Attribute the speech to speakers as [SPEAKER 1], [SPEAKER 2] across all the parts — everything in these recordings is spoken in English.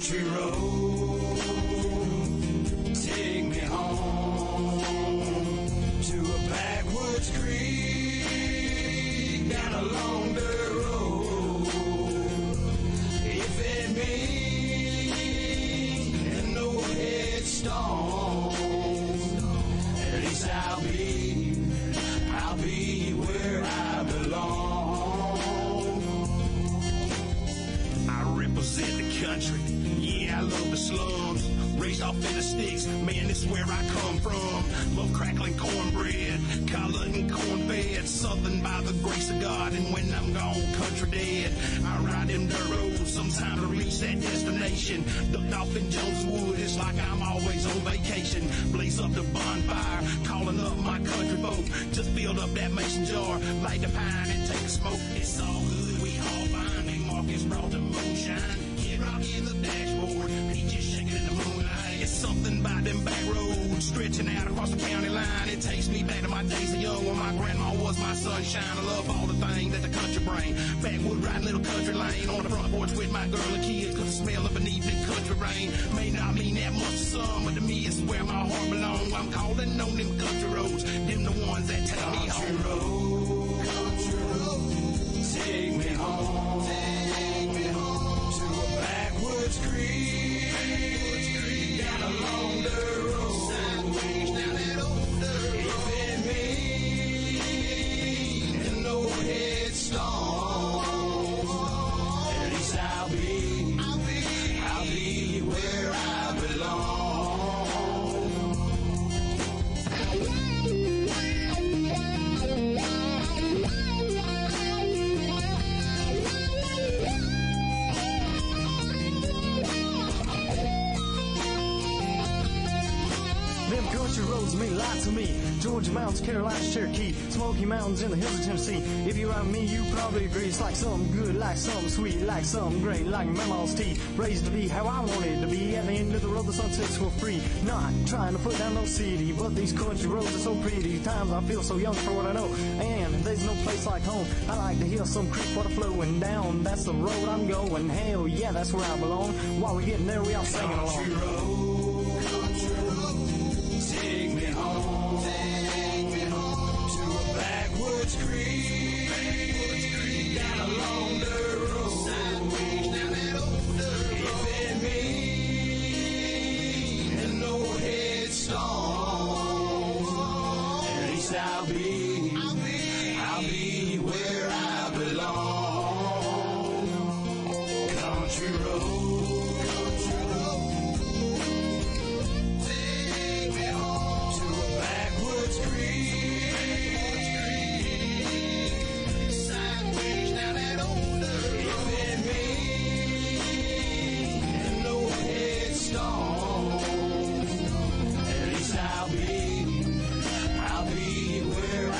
[SPEAKER 1] country road, take me home to a backwoods creek down a long dirt road. If it means no headstone, at least I'll be where I belong. I represent the country, yeah, I love the slums. Raised off in the sticks, man, this is where I come from. Love crackling cornbread, collard and cornfed, southern by the grace of God. And when I'm gone, country dead, I ride them dirt roads sometime to reach that destination. Ducked off in Jones Wood, it's like I'm always on vacation. Blaze up the bonfire, calling up my country folk. Just filled up that mason jar, light the pine and take a smoke. It's all good, we all fine. Hey, Marcus brought the moonshine. Kid Rock in the dashboard, peaches shaking in the moonlight. It's something about them back roads stretching out across the county line. It takes me back to my days of young when my grandma was my sunshine. I love all the things that the country bring. Backwood riding little country lane on the front porch with my girl and kids. Cause the smell of an evening country rain may not mean that much to some, but to me it's where my heart belongs. I'm calling on them country roads, them the ones that take me home. Country road, take me home, to a backwoods creek, down a long dirt road, sideways down that old dirt road. If it means no headstone, at least I'll be where I belong.
[SPEAKER 2] Them country roads mean a lot to me. Georgia Mountains, Carolinas, Cherokee, Smoky Mountains in the hills of Tennessee. If you're like me, you probably agree. It's like something good, like something sweet, like something great, like Mama's tea. Raised to be how I wanted to be. At the end of the road, the sunsets were free. Not trying to put down no city, but these country roads are so pretty. Times I feel so young for what I know, and there's no place like home. I like to hear some creek water flowing down. That's the road I'm going. Hell yeah, that's where I belong. While we're getting there, we all singing along.
[SPEAKER 1] Country road, take me home, to a backwoods creek, down a long dirt road, sideways down that old dirt road. If it means no headstone, at least I'll be where I belong. Country road. I'll be where I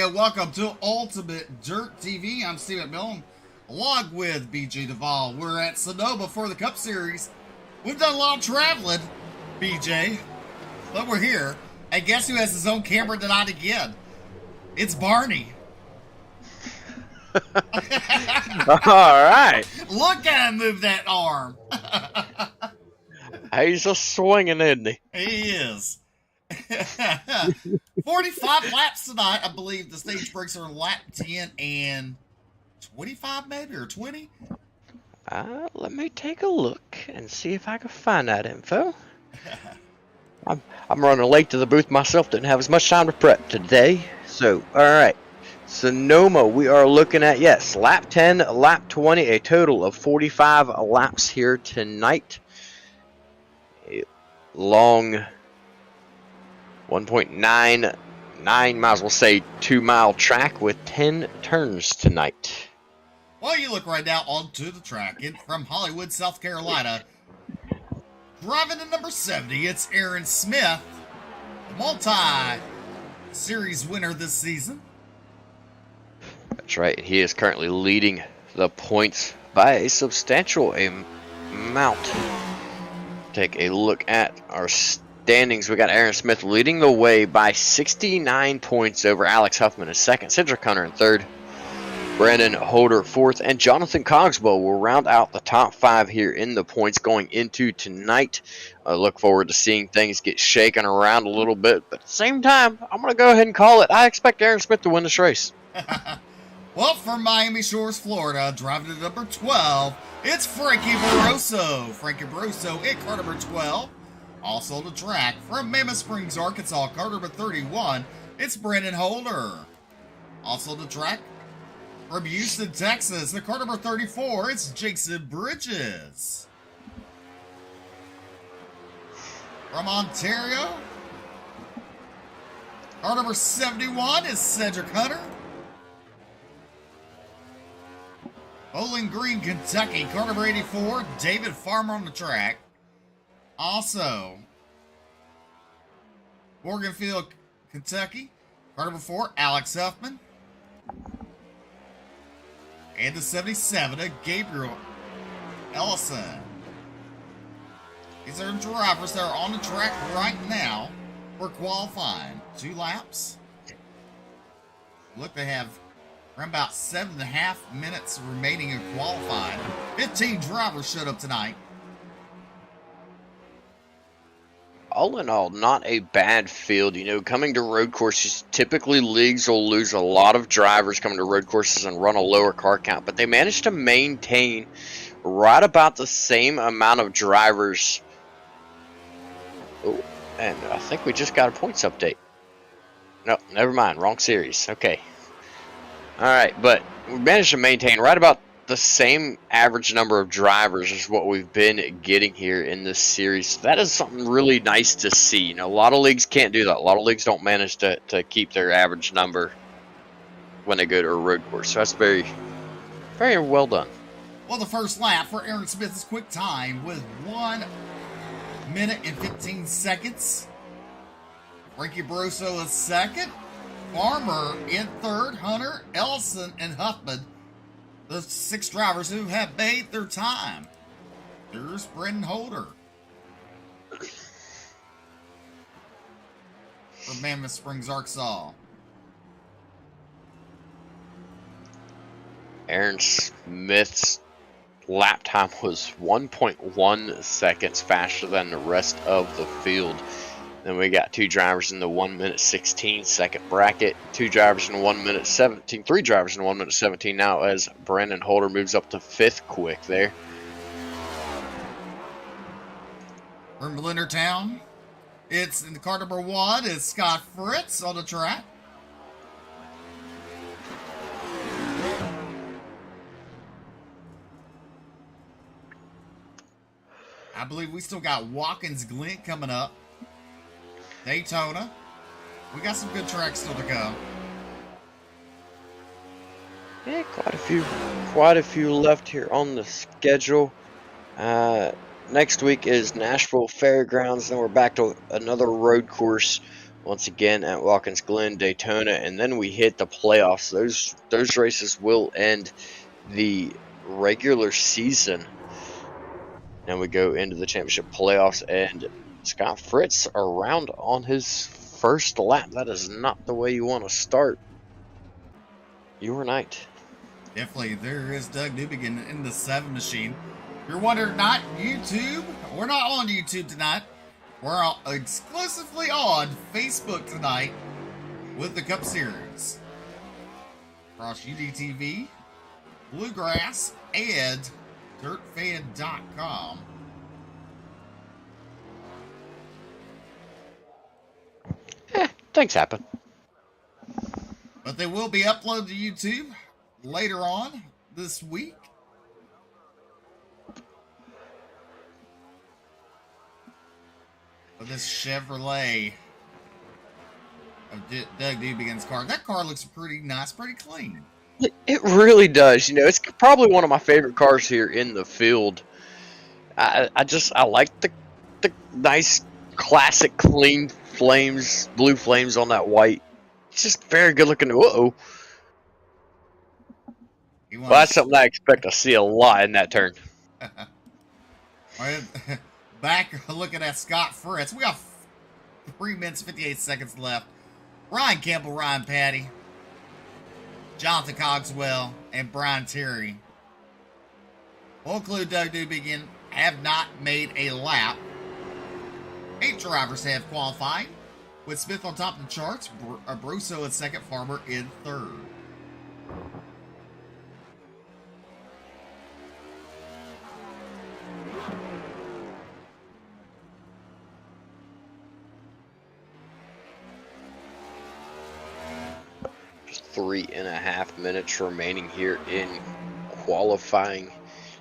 [SPEAKER 3] go. Welcome to Ultimate Dirt TV. I'm Steve McMillan, along with BJ Duvall. We're at Sonoma for the Cup Series. We've done a lot of traveling, BJ, but we're here. And guess who has his own camera tonight again? It's Barney.
[SPEAKER 4] All right.
[SPEAKER 3] Look at him move that arm.
[SPEAKER 4] He's a swinging, isn't he?
[SPEAKER 3] He is. 45 laps tonight. I believe the stage breaks are lap 10 and 25 maybe, or 20.
[SPEAKER 4] Let me take a look and see if I can find that info. I'm running late to the booth myself. Didn't have as much time to prep today. So, all right. Sonoma, we are looking at, yes, lap 10, lap 20, a total of 45 laps here tonight. A long 1.99 miles, we'll say 2-mile track with 10 turns tonight.
[SPEAKER 3] Well, you look right now onto the track from Hollywood, South Carolina. Driving to number 70, it's Aaron Smith, multi-series winner this season.
[SPEAKER 4] That's right. He is currently leading the points by a substantial amount. Take a look at our standings. We got Aaron Smith leading the way by 69 points over Alex Huffman in second, Cedric Hunter in third, Brandon Holder fourth, and Jonathan Cogswell will round out the top 5 here in the points going into tonight. I look forward to seeing things get shaken around a little bit, but at the same time, I'm going to go ahead and call it. I expect Aaron Smith to win this race.
[SPEAKER 3] Well, from Miami Shores, Florida, driving to number 12, it's Frankie Barroso. Frankie Barroso at car number 12. Also the track from Mammoth Springs, Arkansas, car number 31, it's Brandon Holder. Also the track from Houston, Texas, the car number 34, it's Jason Bridges. From Ontario, car number 71 is Cedric Hunter. Bowling Green, Kentucky, car number 84, David Farmer on the track. Also, Morganfield, Kentucky, car number 4, Alex Huffman. And the 77, Gabriel Ellison. These are drivers that are on the track right now for qualifying. 2 laps. Look, they have around about 7.5 minutes remaining in qualifying. 15 drivers showed up tonight.
[SPEAKER 4] All in all, not a bad field. You know, coming to road courses, typically leagues will lose a lot of drivers coming to road courses and run a lower car count, but they managed to maintain right about the same amount of drivers. Oh, and I think we just got a points update. No, never mind. Wrong series. Okay. All right, but we managed to maintain right about the same average number of drivers as what we've been getting here in this series. That is something really nice to see. You know, a lot of leagues can't do that. A lot of leagues don't manage to keep their average number when they go to a road course. So that's very, very well done.
[SPEAKER 3] Well, the first lap for Aaron Smith's quick time with 1 minute and 15 seconds. Frankie Barroso is second. Farmer in third. Hunter, Ellison, and Huffman, the 6 drivers who have made their time. There's Brendan Holder from Mammoth Springs, Arkansas.
[SPEAKER 4] Aaron Smith's lap time was 1.1 seconds faster than the rest of the field. Then we got 2 drivers in the 1 minute 16 second bracket, 2 drivers in 1 minute 17, 3 drivers in 1 minute 17 now as Brandon Holder moves up to 5th quick there.
[SPEAKER 3] From Leonardtown, it's in the car number 1, it's Scott Fritz on the track. I believe we still got Watkins Glen coming up. Daytona. We got some good tracks still to go.
[SPEAKER 4] Yeah, quite a few left here on the schedule. Next week is Nashville Fairgrounds, then we're back to another road course once again at Watkins Glen, Daytona, and then we hit the playoffs. Those races will end the regular season. Now we go into the championship playoffs, and Scott Fritz around on his first lap. That is not the way you want to start your night.
[SPEAKER 3] Definitely, there is Doug Newbegin in the 7 machine. If you're wondering, not YouTube, we're not on YouTube tonight. We're exclusively on Facebook tonight with the Cup Series. Across UDTV, Bluegrass, and DirtFan.com.
[SPEAKER 4] Things happen.
[SPEAKER 3] But they will be uploaded to YouTube later on this week. But this Chevrolet of Doug Newbegin's car, that car looks pretty nice, pretty clean.
[SPEAKER 4] It really does. You know, it's probably one of my favorite cars here in the field. I like the nice classic clean flames, blue flames on that white. It's just very good looking. Uh-oh. Well, that's something I expect to see a lot in that turn.
[SPEAKER 3] Back looking at Scott Fritz. We got 3 minutes, 58 seconds left. Ryan Campbell, Ryan Patty, Jonathan Cogswell, and Brian Terry. Will include Doug Newbegin, have not made a lap. 8 drivers have qualified, with Smith on top of the charts, Broso in second, Farmer in third.
[SPEAKER 4] Just 3.5 minutes remaining here in qualifying.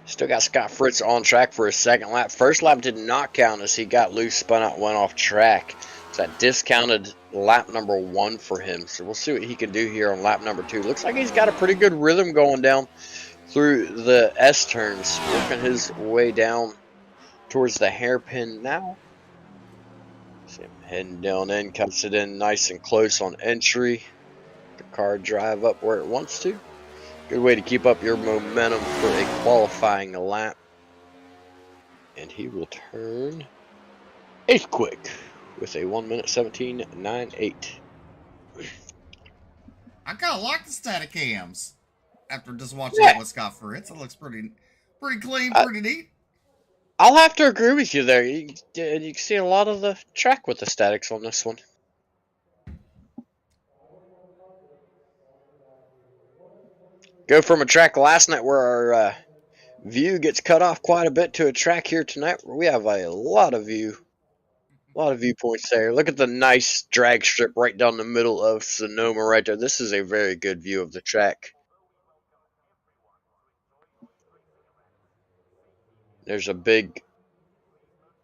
[SPEAKER 4] Still got Scott Fritz on track for his second lap. First lap did not count as he got loose, spun out, went off track. It's that discounted lap number 1 for him. So we'll see what he can do here on lap number 2. Looks like he's got a pretty good rhythm going down through the S turns, working his way down towards the hairpin now. See him heading down in, cuts it in nice and close on entry. The car drive up where it wants to. Good way to keep up your momentum for a qualifying lap. And he will turn 8th quick with a 1 minute 17.98.
[SPEAKER 3] I kind of like the static cams after just watching it with Scott Fritz. It looks pretty clean, pretty neat.
[SPEAKER 4] I'll have to agree with you there. You can see a lot of the track with the statics on this one. Go from a track last night where our view gets cut off quite a bit to a track here tonight where we have a lot of viewpoints there. Look at the nice drag strip right down the middle of Sonoma right there. This is a very good view of the track. There's a big,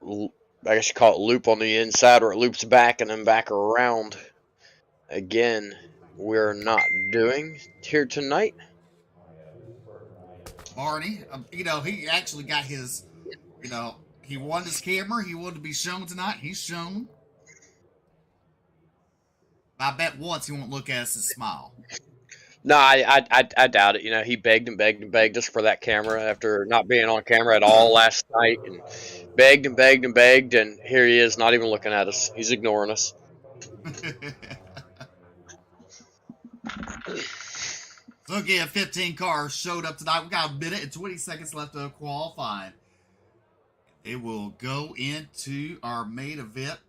[SPEAKER 4] I guess you call it loop on the inside where it loops back and then back around. Again, we're not doing here tonight.
[SPEAKER 3] Barney, he actually got his, he wanted his camera. He wanted to be shown tonight. He's shown. I bet once he won't look at us and smile.
[SPEAKER 4] No, I doubt it. You know, he begged and begged and begged us for that camera after not being on camera at all last night, and begged and begged and begged, and here he is, not even looking at us. He's ignoring us.
[SPEAKER 3] So again, 15 cars showed up tonight. We got a minute and 20 seconds left of qualifying. It will go into our main event.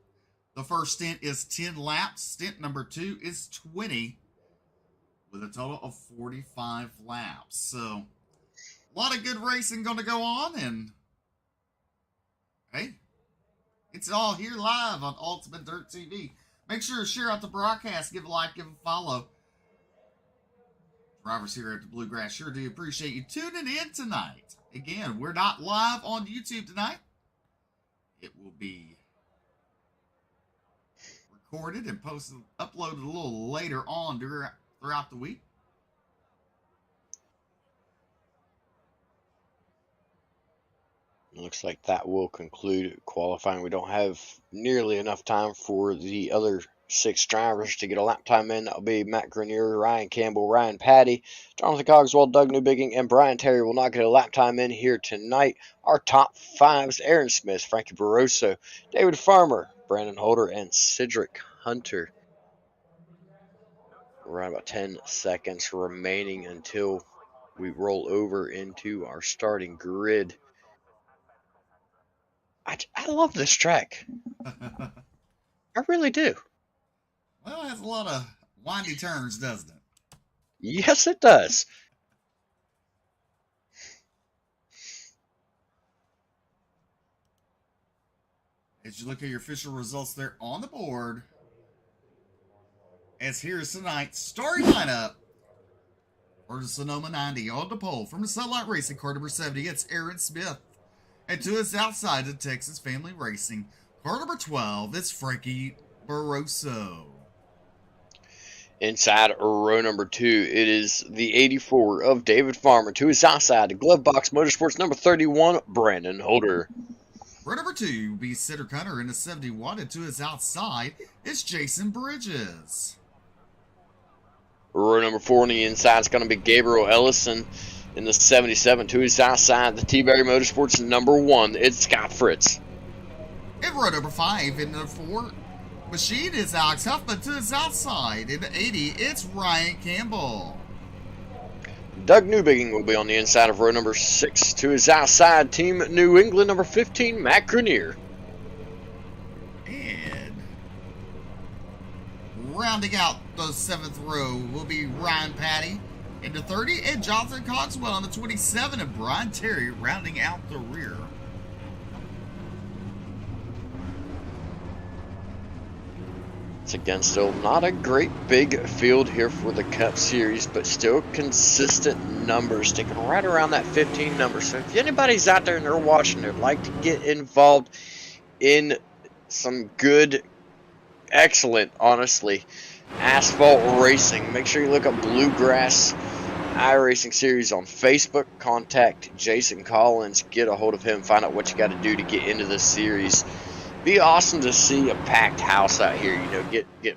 [SPEAKER 3] The first stint is 10 laps. Stint number 2 is 20 with a total of 45 laps. So a lot of good racing going to go on, and hey, it's all here live on Ultimate Dirt TV. Make sure to share out the broadcast, give a like, give a follow. Drivers here at the Bluegrass sure do appreciate you tuning in tonight. Again, we're not live on YouTube tonight. It will be recorded and posted, uploaded a little later on throughout the week.
[SPEAKER 4] Looks like that will conclude qualifying. We don't have nearly enough time for the other 6 drivers to get a lap time in. That will be Matt Grenier, Ryan Campbell, Ryan Patty, Jonathan Cogswell, Doug Newbigging, and Brian Terry will not get a lap time in here tonight. Our top 5s, Aaron Smith, Frankie Barroso, David Farmer, Brandon Holder, and Cedric Hunter. Around about 10 seconds remaining until we roll over into our starting grid. I love this track. I really do.
[SPEAKER 3] Well, it has a lot of windy turns, doesn't it?
[SPEAKER 4] Yes, it does.
[SPEAKER 3] As you look at your official results there on the board, as here's tonight's starting lineup for the Sonoma 90 on the pole from the Sunlight Racing car number 70, it's Aaron Smith. And to his outside of Texas Family Racing, car number 12, it's Frankie Barroso.
[SPEAKER 4] Inside row number 2, it is the 84 of David Farmer. To his outside, the Glove Box Motorsports number 31, Brandon Holder.
[SPEAKER 3] Row number 2 will be Cedric Hunter in the 71, and to his outside is Jason Bridges.
[SPEAKER 4] Row number 4 on the inside is going to be Gabriel Ellison in the 77. To his outside, the T-Berry Motorsports number 1, it's Scott Fritz.
[SPEAKER 3] In row number 5 in the 4 machine is Alex Huffman. To his outside in the 80, it's Ryan Campbell.
[SPEAKER 4] Doug Newbigging will be on the inside of row number 6. To his outside, Team New England number 15, Matt Grenier.
[SPEAKER 3] And rounding out the 7th row will be Ryan Patty in the 30, and Jonathan Cogswell in the 27, and Brian Terry rounding out the rear.
[SPEAKER 4] It's again still not a great big field here for the Cup Series, but still consistent numbers, sticking right around that 15 number. So if anybody's out there and they're watching, they'd like to get involved in some good, excellent, honestly, asphalt racing, make sure you look up Bluegrass iRacing Series on Facebook. Contact Jason Collins, get a hold of him, find out what you got to do to get into this series. Be awesome to see a packed house out here. You know, get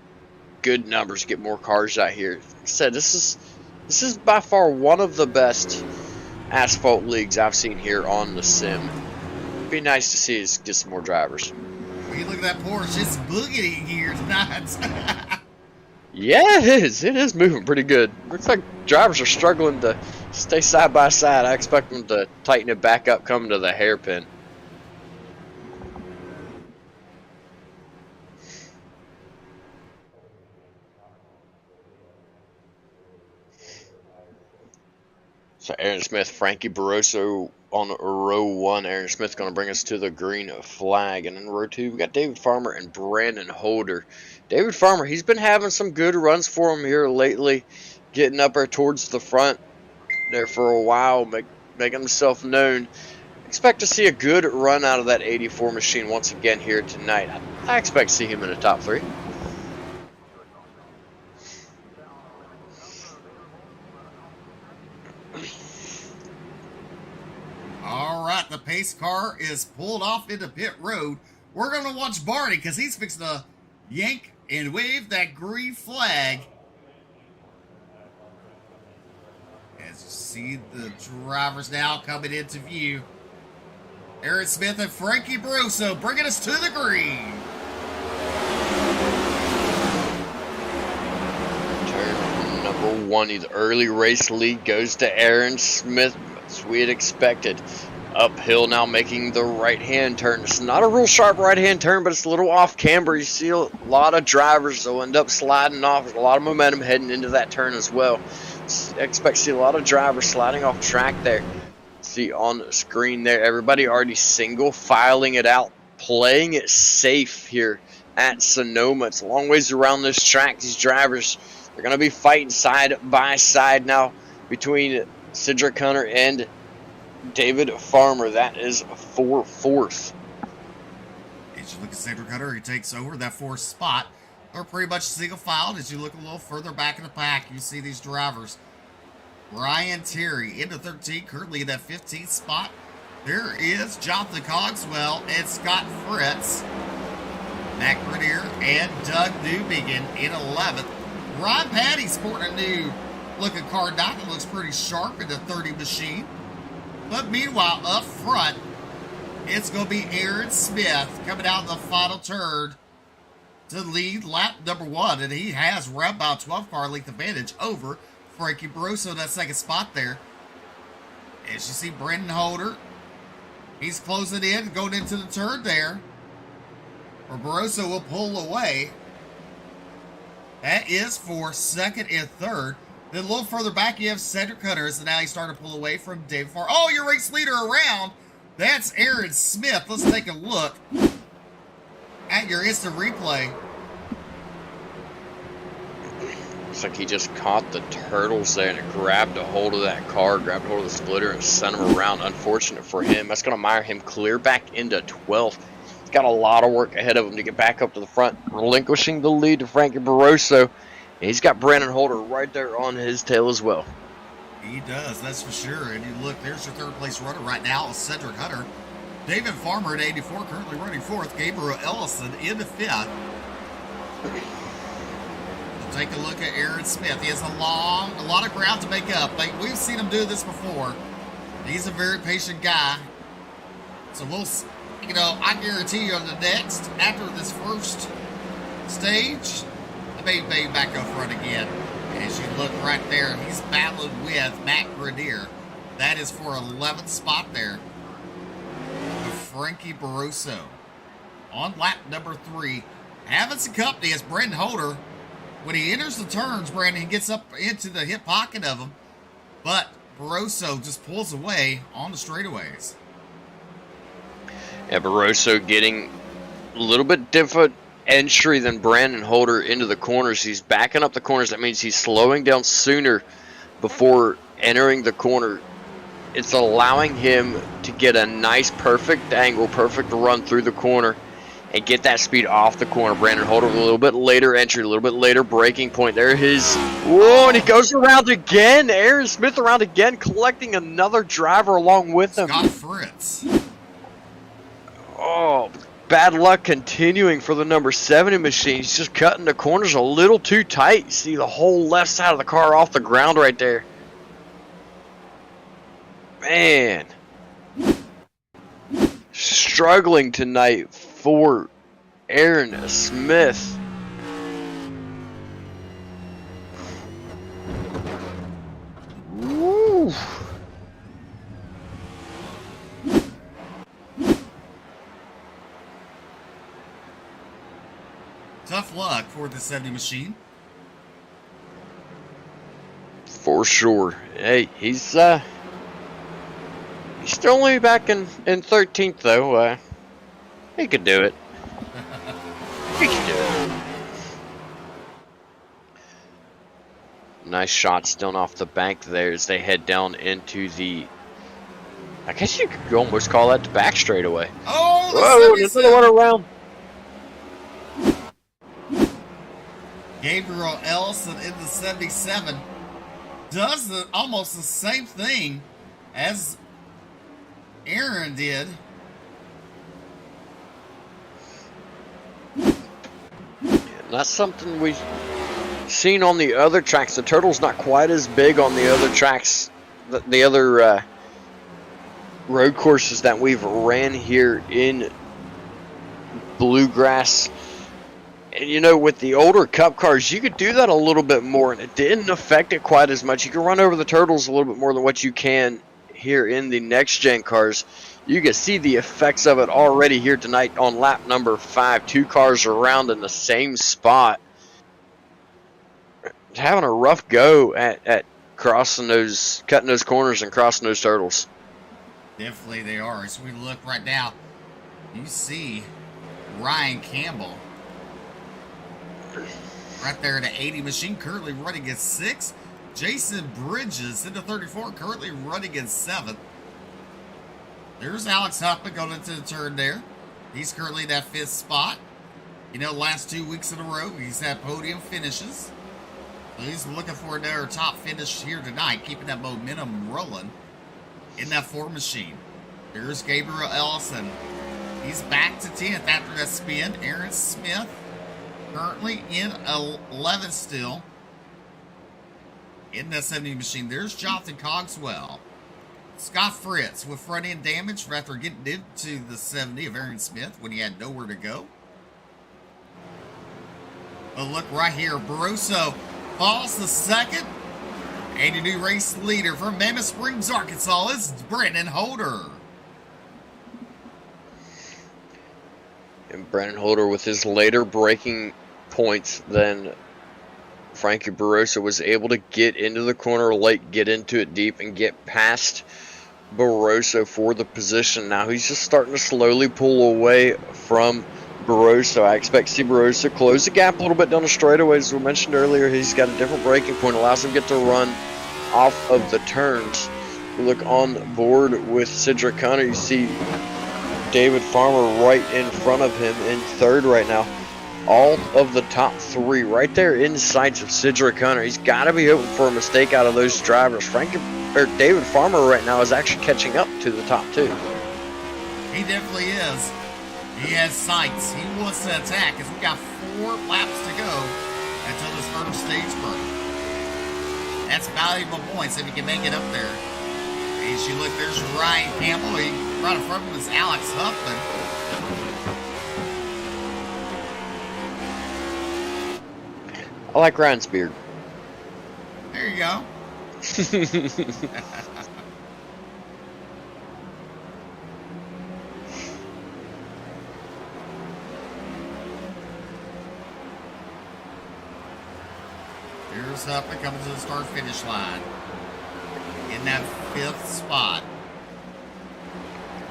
[SPEAKER 4] good numbers, get more cars out here. Like I said, this is by far one of the best asphalt leagues I've seen here on the sim. It'd be nice to see us get some more drivers.
[SPEAKER 3] When you look at that Porsche, it's boogieing here tonight.
[SPEAKER 4] Yeah, it is. It is moving pretty good. Looks like drivers are struggling to stay side by side. I expect them to tighten it back up coming to the hairpin. So Aaron Smith, Frankie Barroso on row 1. Aaron Smith going to bring us to the green flag. And in row 2, we got David Farmer and Brandon Holder. David Farmer, he's been having some good runs for him here lately, getting up there towards the front there for a while, making himself known. Expect to see a good run out of that 84 machine once again here tonight. I expect to see him in the top 3.
[SPEAKER 3] All right, the pace car is pulled off into pit road. We're going to watch Barney because he's fixing to yank and wave that green flag. As you see the drivers now coming into view. Aaron Smith and Frankie Barroso bringing us to the green.
[SPEAKER 4] Turn number 1, the early race lead goes to Aaron Smith, as we had expected. Uphill now, making the right-hand turn. It's not a real sharp right-hand turn, but it's a little off-camber. You see a lot of drivers will end up sliding off. There's a lot of momentum heading into that turn as well. Expect to see a lot of drivers sliding off track there. See on the screen there, everybody already single filing it out, playing it safe here at Sonoma. It's a long ways around this track. These drivers, they're going to be fighting side by side now between Cedric Hunter and David Farmer. That is for 4th.
[SPEAKER 3] As you look at Cedric Hunter, he takes over that 4th spot. They're pretty much single filed. As you look a little further back in the pack, you see these drivers. Brian Terry into 13, currently in that 15th spot. There is Jonathan Cogswell and Scott Fritz. Matt Grenier and Doug Newbegin in 11th. Ron Patty sporting a new looking car dock that looks pretty sharp in the 30 machine. But meanwhile, up front, it's going to be Aaron Smith coming out in the final turn to lead lap number 1. And he has around about 12 car length advantage over Frankie Barroso in that second spot there. As you see, Brendan Holder, he's closing in, going into the turn there. Or Barroso will pull away. That is for second and third. Then a little further back, you have Cedric Hunters, and now he's starting to pull away from David Farr. Oh, your race leader around. That's Aaron Smith. Let's take a look at your instant replay.
[SPEAKER 4] Looks like he just caught the turtles there and grabbed a hold of that car, grabbed a hold of the splitter, and sent him around. Unfortunate for him. That's going to mire him clear back into 12th. He's got a lot of work ahead of him to get back up to the front, relinquishing the lead to Frankie Barroso. He's got Brandon Holder right there on his tail as well.
[SPEAKER 3] He does, that's for sure. And you look, there's your third place runner right now, Cedric Hunter. David Farmer at 84, currently running fourth. Gabriel Ellison in the fifth. We'll take a look at Aaron Smith. He has a lot of ground to make up. We've seen him do this before. He's a very patient guy. So we'll, I guarantee you on the next, after this first stage, the baby back up front again. As you look right there, he's battling with Matt Grenier. That is for 11th spot there. With Frankie Barroso. On lap number 3, having some company as Brendan Holder. When he enters the turns, Brandon, he gets up into the hip pocket of him. But Barroso just pulls away on the straightaways.
[SPEAKER 4] Yeah, Barroso getting a little bit different entry than Brandon Holder into the corners. He's backing up the corners. That means he's slowing down sooner before entering the corner. It's allowing him to get a nice, perfect angle, perfect run through the corner and get that speed off the corner. Brandon Holder with a little bit later entry, a little bit later breaking point. There his, whoa, and he goes around again. Aaron Smith around again, collecting another driver along with him.
[SPEAKER 3] Scott Fritz.
[SPEAKER 4] Oh, bad luck continuing for the number 70 machine. He's just cutting the corners a little too tight. You see the whole left side of the car off the ground right there. Man. Struggling tonight for Aaron Smith. Woo.
[SPEAKER 3] Tough luck for the 70 machine.
[SPEAKER 4] For sure. Hey, he's still only back in 13th though. He could do it. He could do it. Nice shot still off the bank there as they head down into the, I guess you could almost call that the back straightaway.
[SPEAKER 3] Oh,
[SPEAKER 4] whoa, there's another one around.
[SPEAKER 3] Gabriel Ellison in the 77 does almost the same thing as Aaron did.
[SPEAKER 4] That's something we've seen on the other tracks. The Turtle's not quite as big on the other tracks, the other road courses that we've ran here in Bluegrass. And with the older Cup cars, you could do that a little bit more, and it didn't affect it quite as much. You can run over the Turtles a little bit more than what you can here in the next-gen cars. You can see the effects of it already here tonight on lap number 5. 2 cars around in the same spot. Having a rough go at cutting those corners and crossing those Turtles.
[SPEAKER 3] Definitely they are. As we look right now, you see Ryan Campbell right there in the 80 machine, currently running at 6th. Jason Bridges in the 34, currently running in 7th. There's Alex Huffman going into the turn there. He's currently in that 5th spot. Last 2 weeks in a row, he's had podium finishes. So he's looking for another top finish here tonight, keeping that momentum rolling in that 4 machine. There's Gabriel Ellison He's back to 10th after that spin. Aaron Smith currently in 11th still in that 70 machine. There's Jonathan Cogswell. Scott Fritz with front end damage after getting into the 70 of Aaron Smith when he had nowhere to go. But look right here, Barroso falls to second. And your new race leader from Mammoth Springs, Arkansas is Brandon Holder.
[SPEAKER 4] And Brandon Holder with his later breaking points than Frankie Barroso was able to get into the corner late, get into it deep, and get past Barroso for the position. Now he's just starting to slowly pull away from Barroso. I expect to see Barroso close the gap a little bit down the straightaway. As we mentioned earlier, he's got a different breaking point, allows him to get to run off of the turns. We look on board with Cedric Connor. You see David Farmer right in front of him in third right now. All of the top three right there in sights of Cedric Connor. He's got to be hoping for a mistake out of those drivers. David Farmer right now is actually catching up to the top two.
[SPEAKER 3] He definitely is. He has sights. He wants to attack as we got 4 laps to go until this first stage break. That's valuable points if he can make it up there. As you look, there's Ryan Campbell. Right in front of him is Alex Huffman.
[SPEAKER 4] I like Ryan's beard.
[SPEAKER 3] There you go. Here's Huffman coming to the start-finish line in that 5th spot.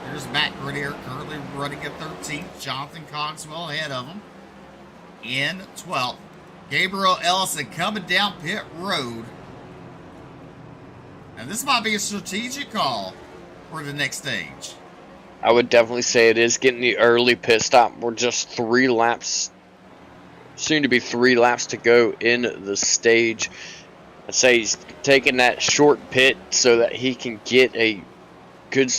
[SPEAKER 3] Here's Matt Grenier currently running at 13th. Jonathan Cogswell ahead of him in 12th. Gabriel Ellison coming down pit road. And this might be a strategic call for the next stage.
[SPEAKER 4] I would definitely say it is getting the early pit stop. We're just 3 laps, soon to be 3 laps to go in the stage. I'd say he's taking that short pit so that he can get a good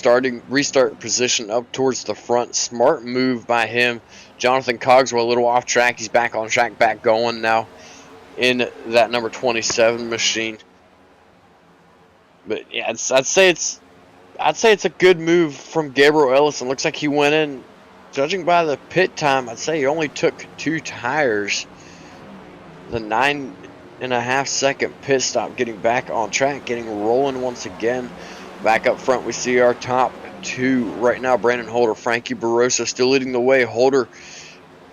[SPEAKER 4] restart position up towards the front. Smart move by him. Jonathan Cogswell a little off track. He's back on track, back going now in that number 27 machine. But yeah, I'd say it's a good move from Gabriel Ellison. Looks like he went in, judging by the pit time, I'd say he only took 2 tires. The 9.5 second pit stop, getting back on track, getting rolling once again. Back up front, we see our top 2 right now. Brandon Holder, Frankie Barroso still leading the way. Holder,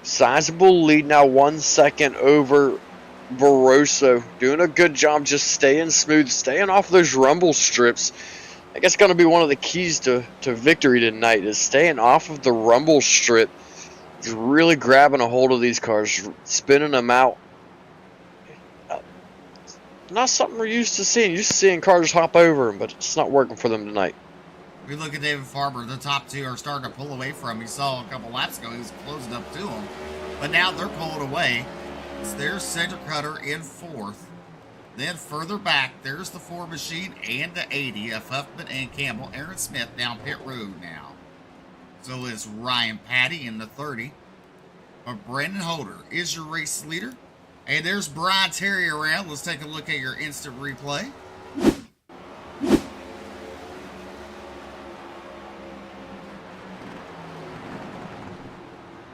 [SPEAKER 4] sizable lead now, 1 second over Barroso. Doing a good job just staying smooth, staying off those rumble strips. I guess going to be one of the keys to victory tonight is staying off of the rumble strip. He's really grabbing a hold of these cars, spinning them out. Not something we're used to seeing. Used to seeing cars hop over them, but it's not working for them tonight.
[SPEAKER 3] We look at David Farmer. The top 2 are starting to pull away from him. You saw a couple laps ago, he was closing up to him. But now they're pulling away. So there's Cedric Cutter in 4th. Then further back, there's the 4 machine and the 80 of Huffman and Campbell. Aaron Smith down pit road now. So is Ryan Patty in the 30. But Brandon Holder is your race leader. And there's Brian Terry around. Let's take a look at your instant replay.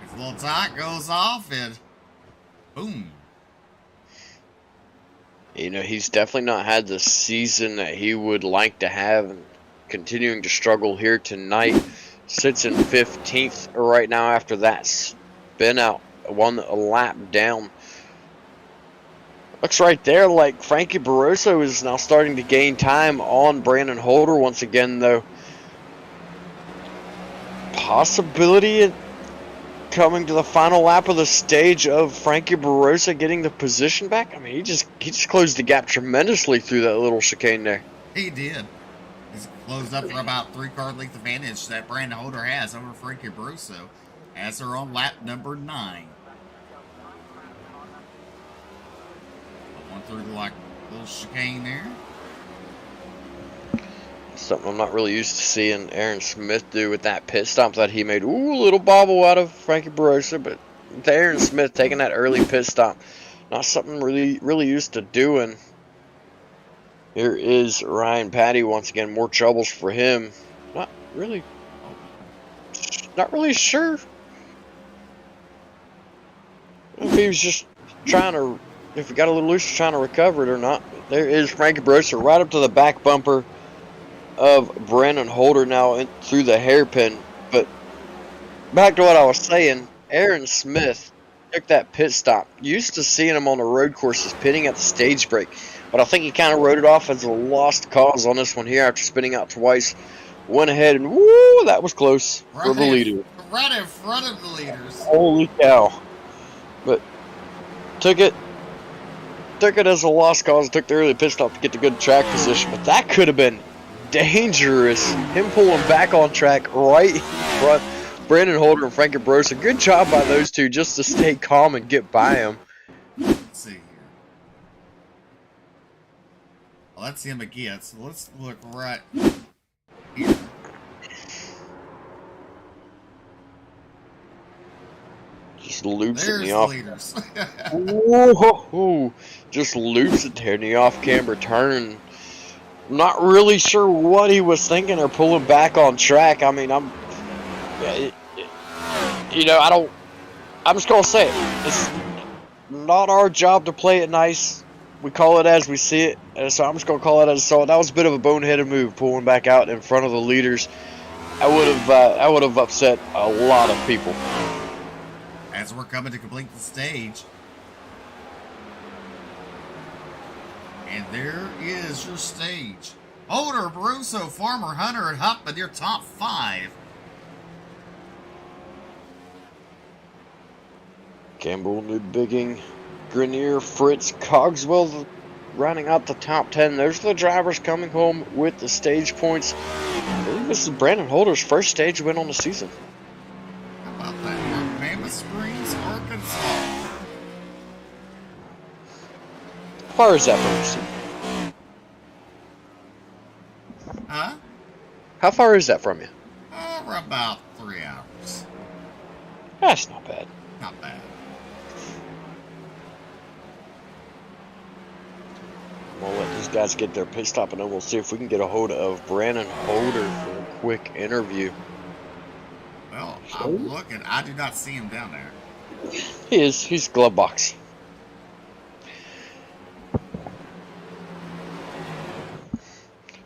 [SPEAKER 3] His little tire goes off and boom.
[SPEAKER 4] You know, he's definitely not had the season that he would like to have, and continuing to struggle here tonight. Sits in 15th right now after that spin out, 1 lap down. Looks right there like Frankie Barroso is now starting to gain time on Brandon Holder once again, though. Possibility coming to the final lap of the stage of Frankie Barroso getting the position back. I mean, he just closed the gap tremendously through that little chicane there.
[SPEAKER 3] He did. He's closed up for about 3-car length advantage that Brandon Holder has over Frankie Barroso as they're on lap number 9. Through the little chicane there.
[SPEAKER 4] Something I'm not really used to seeing Aaron Smith do with that pit stop that he made. Ooh, a little bobble out of Frankie Barossa, but Aaron Smith taking that early pit stop, not something really used to doing. Here is Ryan Patty once again. More troubles for him. Not really sure if he was just trying to, if he got a little loose, trying to recover it or not. There is Frankie Barossa right up to the back bumper of Brandon Holder now through the hairpin. But back to what I was saying, Aaron Smith took that pit stop. Used to seeing him on the road courses pitting at the stage break, but I think he kind of wrote it off as a lost cause on this one here after spinning out twice. Went ahead and woo, that was close for the leader.
[SPEAKER 3] Right in front of the leaders.
[SPEAKER 4] Holy cow. But took it as a lost cause, took the early pit stop to get the good track position, but that could have been dangerous. Him pulling back on track right in front. Brandon Holder and Frankie Barossa. Good job by those two just to stay calm and get by him.
[SPEAKER 3] Let's see here. Well, that's him again, so let's look right here.
[SPEAKER 4] Just loops
[SPEAKER 3] There's
[SPEAKER 4] it in
[SPEAKER 3] the
[SPEAKER 4] the off.
[SPEAKER 3] leaders.
[SPEAKER 4] Whoa, just loops it there in the off-camber turn. Not really sure what he was thinking or pulling back on track. I mean, I'm just gonna say it. It's not our job to play it nice. We call it as we see it, and so I'm just gonna call it as I saw it. That was a bit of a boneheaded move, pulling back out in front of the leaders. I would have upset a lot of people.
[SPEAKER 3] As we're coming to complete the stage. And there is your stage. Holder, Barossa, Farmer, Hunter, and Huffman, your top 5.
[SPEAKER 4] Campbell, Newbigging, Grenier, Fritz, Cogswell rounding out the top 10. There's the drivers coming home with the stage points. I believe this is Brandon Holder's first stage win on the season.
[SPEAKER 3] How about that? From Mammoth Springs, Arkansas.
[SPEAKER 4] How far is that from you?
[SPEAKER 3] Huh?
[SPEAKER 4] How far is that from you?
[SPEAKER 3] We're about 3 hours.
[SPEAKER 4] That's not bad.
[SPEAKER 3] Not bad.
[SPEAKER 4] We'll let these guys get their pit stop, and then we'll see if we can get a hold of Brandon Holder for a quick interview.
[SPEAKER 3] Well, I'm looking. I do not see him down there.
[SPEAKER 4] He is. He's glove box.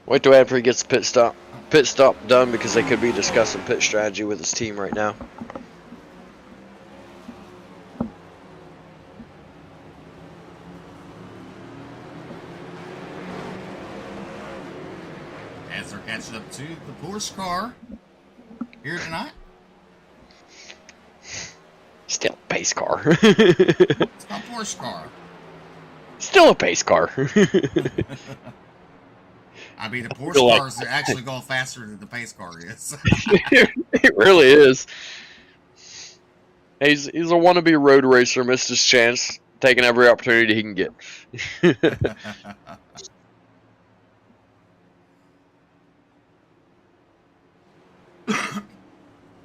[SPEAKER 4] Wait till after he gets the pit stop done, because they could be discussing pit strategy with his team right now.
[SPEAKER 3] As they're catching up to the Porsche car here tonight.
[SPEAKER 4] Still a pace car.
[SPEAKER 3] It's not a Porsche car.
[SPEAKER 4] Still a pace car.
[SPEAKER 3] I mean, the Porsche cars are actually going faster than the pace car is.
[SPEAKER 4] It really is. He's a wannabe road racer, missed his chance, taking every opportunity he can get.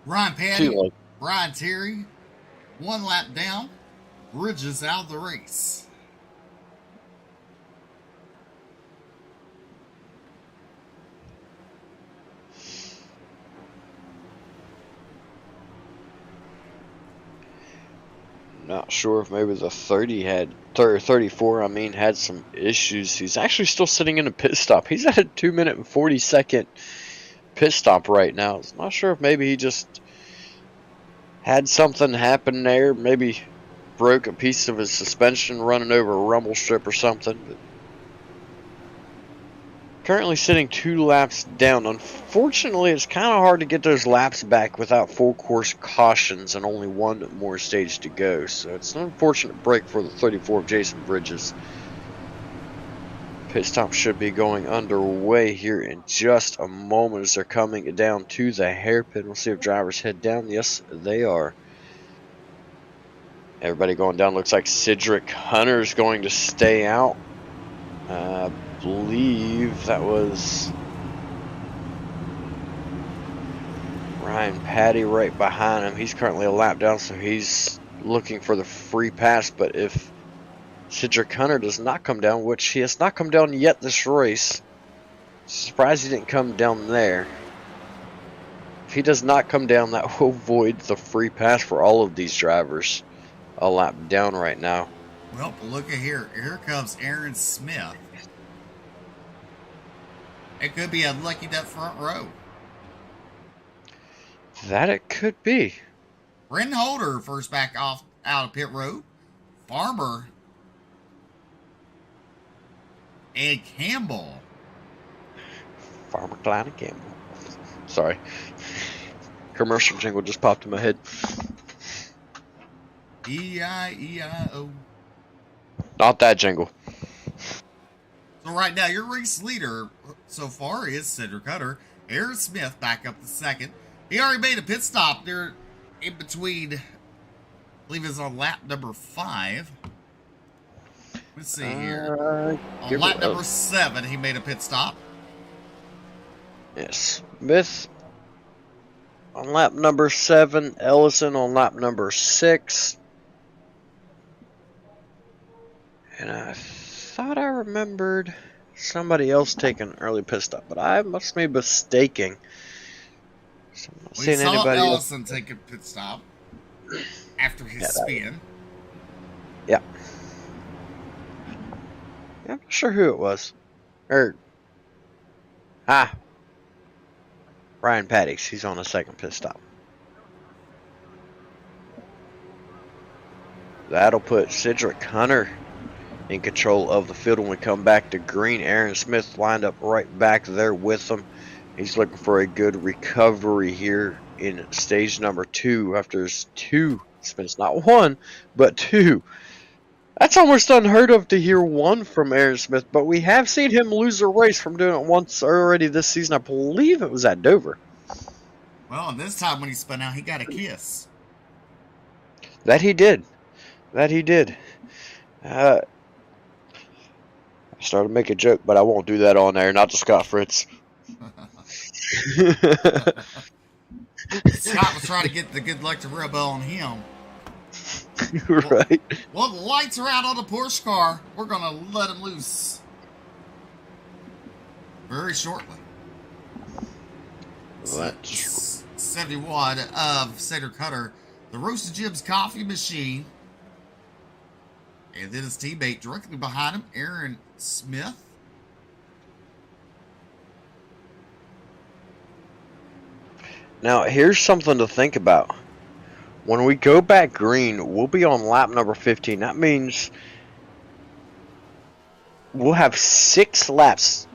[SPEAKER 3] Ryan Patty, Brian Terry, 1 lap down, Bridges out of the race.
[SPEAKER 4] Not sure if maybe the 34 had some issues. He's actually still sitting in a pit stop. He's at a 2-minute and 40-second pit stop right now. I'm not sure if maybe he just had something happen there. Maybe broke a piece of his suspension running over a rumble strip or something. But currently sitting 2 laps down. Unfortunately, it's kind of hard to get those laps back without full course cautions and only 1 more stage to go. So it's an unfortunate break for the 34 of Jason Bridges. Pit stop should be going underway here in just a moment as they're coming down to the hairpin. We'll see if drivers head down. Yes, they are. Everybody going down. Looks like Cedric Hunter's going to stay out. I believe that was Ryan Patty right behind him. He's currently a lap down, so he's looking for the free pass. But if Cedric Hunter does not come down, which he has not come down yet this race, surprised he didn't come down there. If he does not come down, that will void the free pass for all of these drivers a lap down right now.
[SPEAKER 3] Well, look at here. Here comes Aaron Smith. It could be unlucky that front row.
[SPEAKER 4] That it could be.
[SPEAKER 3] Brendan Holder first back off out of pit road. Farmer and Campbell.
[SPEAKER 4] Farmer Klein and Campbell. Sorry. Commercial jingle just popped in my head.
[SPEAKER 3] E-I-E-I-O.
[SPEAKER 4] Not that jingle.
[SPEAKER 3] So right now, your race leader so far is Cedric Hunter. Aaron Smith back up to second. He already made a pit stop there in between, I believe it's on lap number 5. Let's see here. On lap number 7, he made a pit stop.
[SPEAKER 4] Yes. Smith on lap number 7. Ellison on lap number 6. And I thought I remembered somebody else taking an early pit stop, but I must be mistaken. So I'm not seeing anybody
[SPEAKER 3] Ellison take a pit stop after his spin.
[SPEAKER 4] Yeah. I'm not sure who it was. Ryan Paddix. He's on a second pit stop. That'll put Cedric Hunter in control of the field when we come back to green. Aaron Smith lined up right back there with him. He's looking for a good recovery here in stage number 2 after his 2 spins. Not 1, but 2. That's almost unheard of to hear 1 from Aaron Smith, but we have seen him lose a race from doing it once already this season. I believe it was at Dover.
[SPEAKER 3] Well, and this time when he spun out, he got a kiss.
[SPEAKER 4] That he did. I started to make a joke, but I won't do that on there. Not to Scott Fritz.
[SPEAKER 3] Scott was trying to get the good luck to rub on him.
[SPEAKER 4] Right.
[SPEAKER 3] Well, the lights are out on the Porsche car. We're going to let him loose very shortly.
[SPEAKER 4] Let's
[SPEAKER 3] 71 of Cedric Hunter, the Roasted Jim's coffee machine. And then his teammate directly behind him, Aaron Smith.
[SPEAKER 4] Now, here's something to think about. When we go back green, we'll be on lap number 15. That means we'll have 6 laps.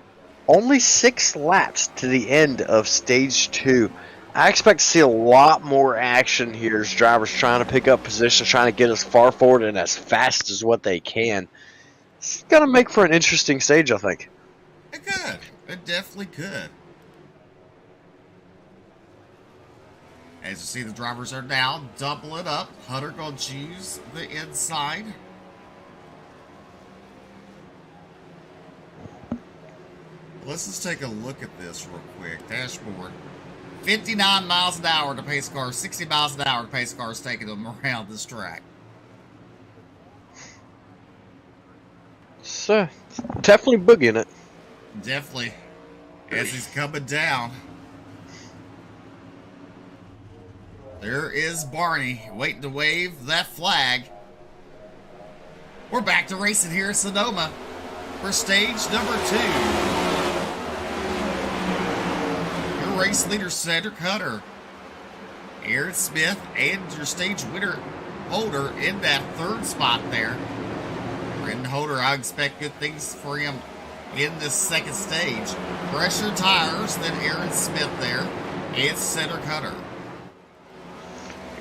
[SPEAKER 4] Only 6 laps to the end of stage 2. I expect to see a lot more action here as drivers trying to pick up positions, trying to get as far forward and as fast as what they can. It's going to make for an interesting stage, I think.
[SPEAKER 3] It could. It definitely could. As you see, the drivers are now doubling up. Hunter going to choose the inside. Let's just take a look at this real quick. Dashboard. 59 miles an hour to pace car, 60 miles an hour to pace cars taking them around this track.
[SPEAKER 4] So, definitely boogieing it.
[SPEAKER 3] Definitely. As he's coming down. There is Barney waiting to wave that flag. We're back to racing here in Sonoma for stage number 2. Your race leader, Cedric Hunter. Aaron Smith and your stage winner Holder in that 3rd spot there. Brendan Holder, I expect good things for him in this 2nd stage. Fresher tires than Aaron Smith there. And Cedric Hunter.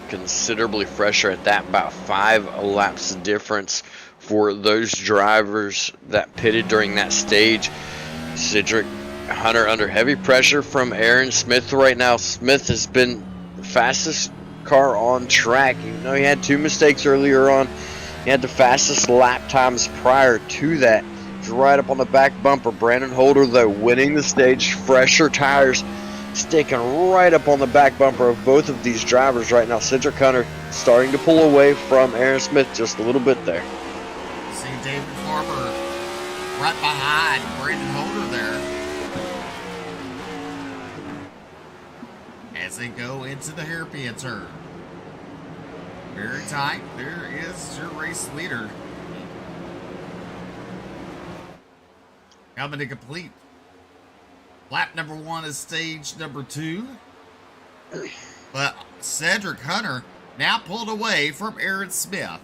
[SPEAKER 4] Considerably fresher at that, about 5 laps difference for those drivers that pitted during that stage. Cedric Hunter under heavy pressure from Aaron Smith right now. Smith has been the fastest car on track, even though he had 2 mistakes earlier on. He had the fastest lap times prior to that. He's right up on the back bumper. Brandon Holder, though, winning the stage. Fresher tires. sticking right up on the back bumper of both of these drivers right now. Cedric Hunter starting to pull away from Aaron Smith just a little bit there.
[SPEAKER 3] See David Farmer right behind Brandon Holder there. As they go into the hairpin turn. Very tight. There is your race leader. Coming to complete. Lap number 1 is stage number 2. But Cedric Hunter now pulled away from Aaron Smith.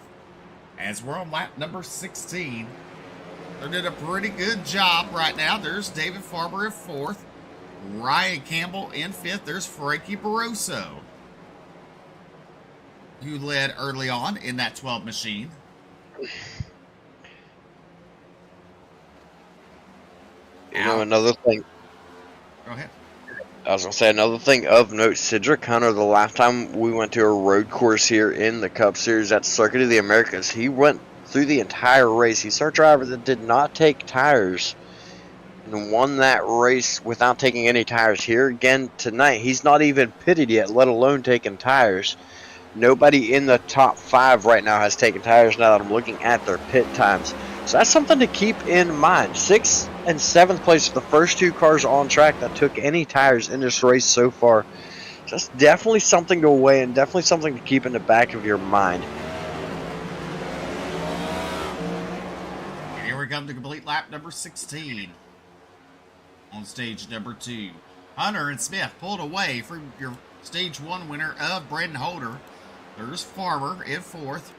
[SPEAKER 3] As we're on lap number 16. They did a pretty good job right now. There's David Farmer in 4th. Ryan Campbell in 5th. There's Frankie Barroso, who led early on in that 12 machine.
[SPEAKER 4] You know, another thing.
[SPEAKER 3] Go ahead.
[SPEAKER 4] I was going to say another thing of note. Cedric Hunter, the last time we went to a road course here in the Cup Series at Circuit of the Americas, he went through the entire race. He's our driver that did not take tires and won that race without taking any tires. Here again tonight, he's not even pitted yet, let alone taking tires. Nobody in the top 5 right now has taken tires now that I'm looking at their pit times. So that's something to keep in mind. 6th and 7th place are the first 2 cars on track that took any tires in this race so far. So that's definitely something to weigh and definitely something to keep in the back of your mind.
[SPEAKER 3] And here we come to complete lap number 16. On stage number 2. Hunter and Smith pulled away from your stage 1 winner of Brandon Holder. There's Farmer in 4th.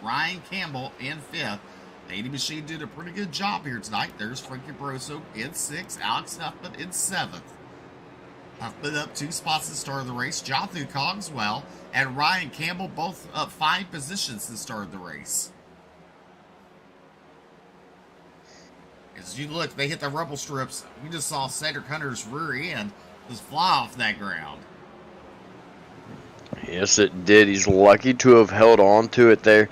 [SPEAKER 3] Ryan Campbell in 5th. The 80 machine did a pretty good job here tonight. There's Frankie Barroso in 6th. Alex Huffman in 7th. Huffman up 2 spots at the start of the race. Jonathan Cogswell and Ryan Campbell both up 5 positions at the start of the race. As you look, they hit the rumble strips. You just saw Cedric Hunter's rear end just fly off that ground.
[SPEAKER 4] Yes, it did. He's lucky to have held on to it there.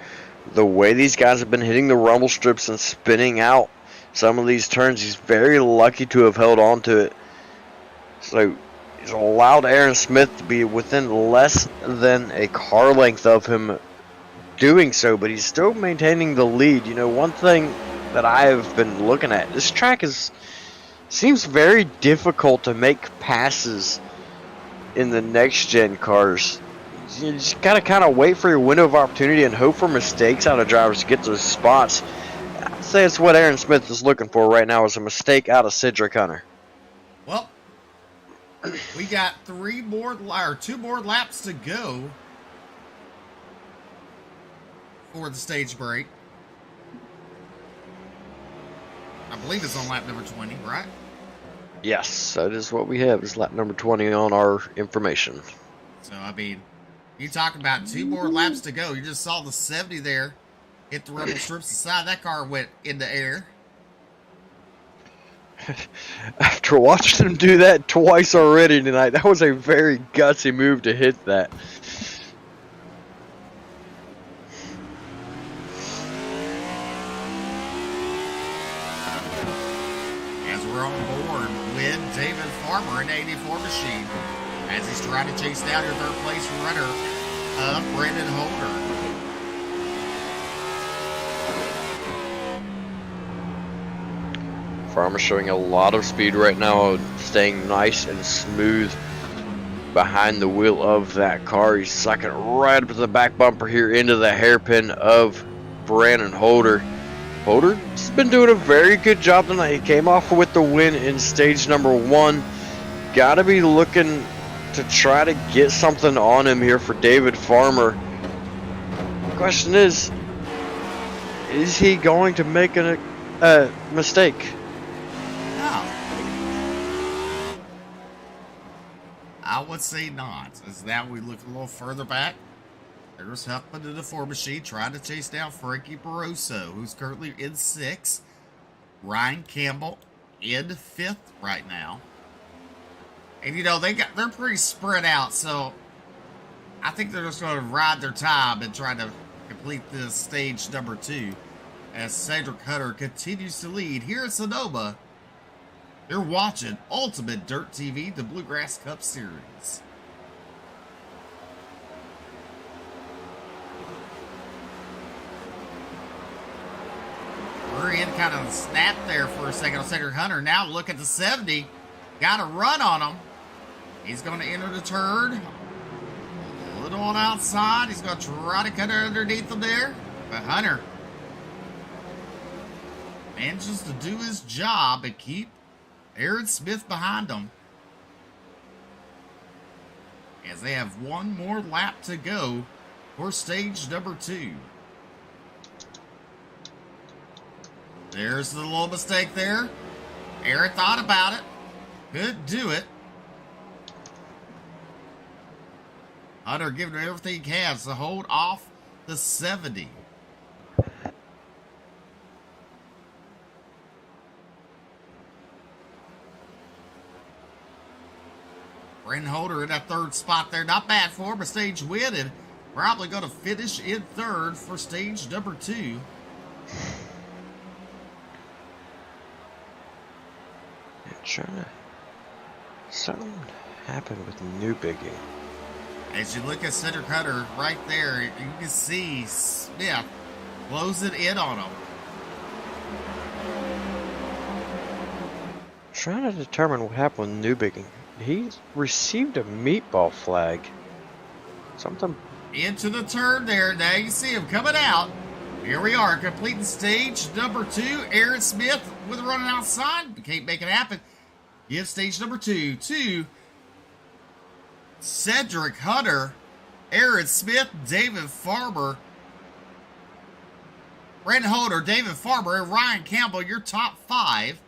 [SPEAKER 4] The way these guys have been hitting the rumble strips and spinning out some of these turns, he's very lucky to have held on to it. So he's allowed Aaron Smith to be within less than a car length of him doing so, but he's still maintaining the lead. You know, one thing that I have been looking at, this track seems very difficult to make passes in the next gen cars. You just gotta kind of wait for your window of opportunity and hope for mistakes out of drivers to get those spots. I'd say it's what Aaron Smith is looking for right now, is a mistake out of Cedric Hunter.
[SPEAKER 3] Well, we got 2 more laps to go for the stage break. I believe it's on lap number 20, right?
[SPEAKER 4] Yes, that is what we have, is lap number 20 on our information.
[SPEAKER 3] So, I mean, you talk about 2 more laps to go. You just saw the 70 there hit the rumble strips. The side of that car went in the air.
[SPEAKER 4] After watching him do that twice already tonight, that was a very gutsy move to hit that.
[SPEAKER 3] As we're on board with David Farmer in 84 machine, as he's trying to chase down your 3rd place runner, Brandon Holder.
[SPEAKER 4] Farmer showing a lot of speed right now, staying nice and smooth behind the wheel of that car. He's sucking right up to the back bumper here into the hairpin of Brandon Holder. Holder's been doing a very good job tonight. He came off with the win in stage number 1. Gotta be looking to try to get something on him here for David Farmer. The question is he going to make a mistake?
[SPEAKER 3] No. I would say not. As now we look a little further back. There's Huffman in the 4 machine trying to chase down Frankie Barroso, who's currently in 6th. Ryan Campbell in 5th right now. And you know, they're pretty spread out, so I think they're just going to ride their time and try to complete this stage number 2 as Cedric Hunter continues to lead here in Sonoma You're watching Ultimate Dirt TV, the Bluegrass Cup Series. We're in kind of snap there for a second on Cedric Hunter. Now look at the 70. Got a run on him. He's going to enter the turn. A little on outside. He's going to try to cut it underneath him there. But Hunter manages to do his job and keep Aaron Smith behind him. As they have one more lap to go for stage number 2. There's the little mistake there. Aaron thought about it. Could do it. Hunter giving him everything he has to hold off the 70. Brendan Holder in that third spot there. Not bad for him. A stage win, and probably going to finish in third for stage number 2.
[SPEAKER 4] Something happened with New Biggie.
[SPEAKER 3] As you look at Cedric Hunter right there, you can see Smith closing in on him.
[SPEAKER 4] Trying to determine what happened with New Biggie. He received a meatball flag. Something.
[SPEAKER 3] Into the turn there. Now you see him coming out. Here we are, completing stage number 2. Aaron Smith with a running outside. Can't make it happen. Give stage number 2 to Cedric Hunter, Aaron Smith, David Farber, Brendan Holder, David Farber, and Ryan Campbell, your top 5.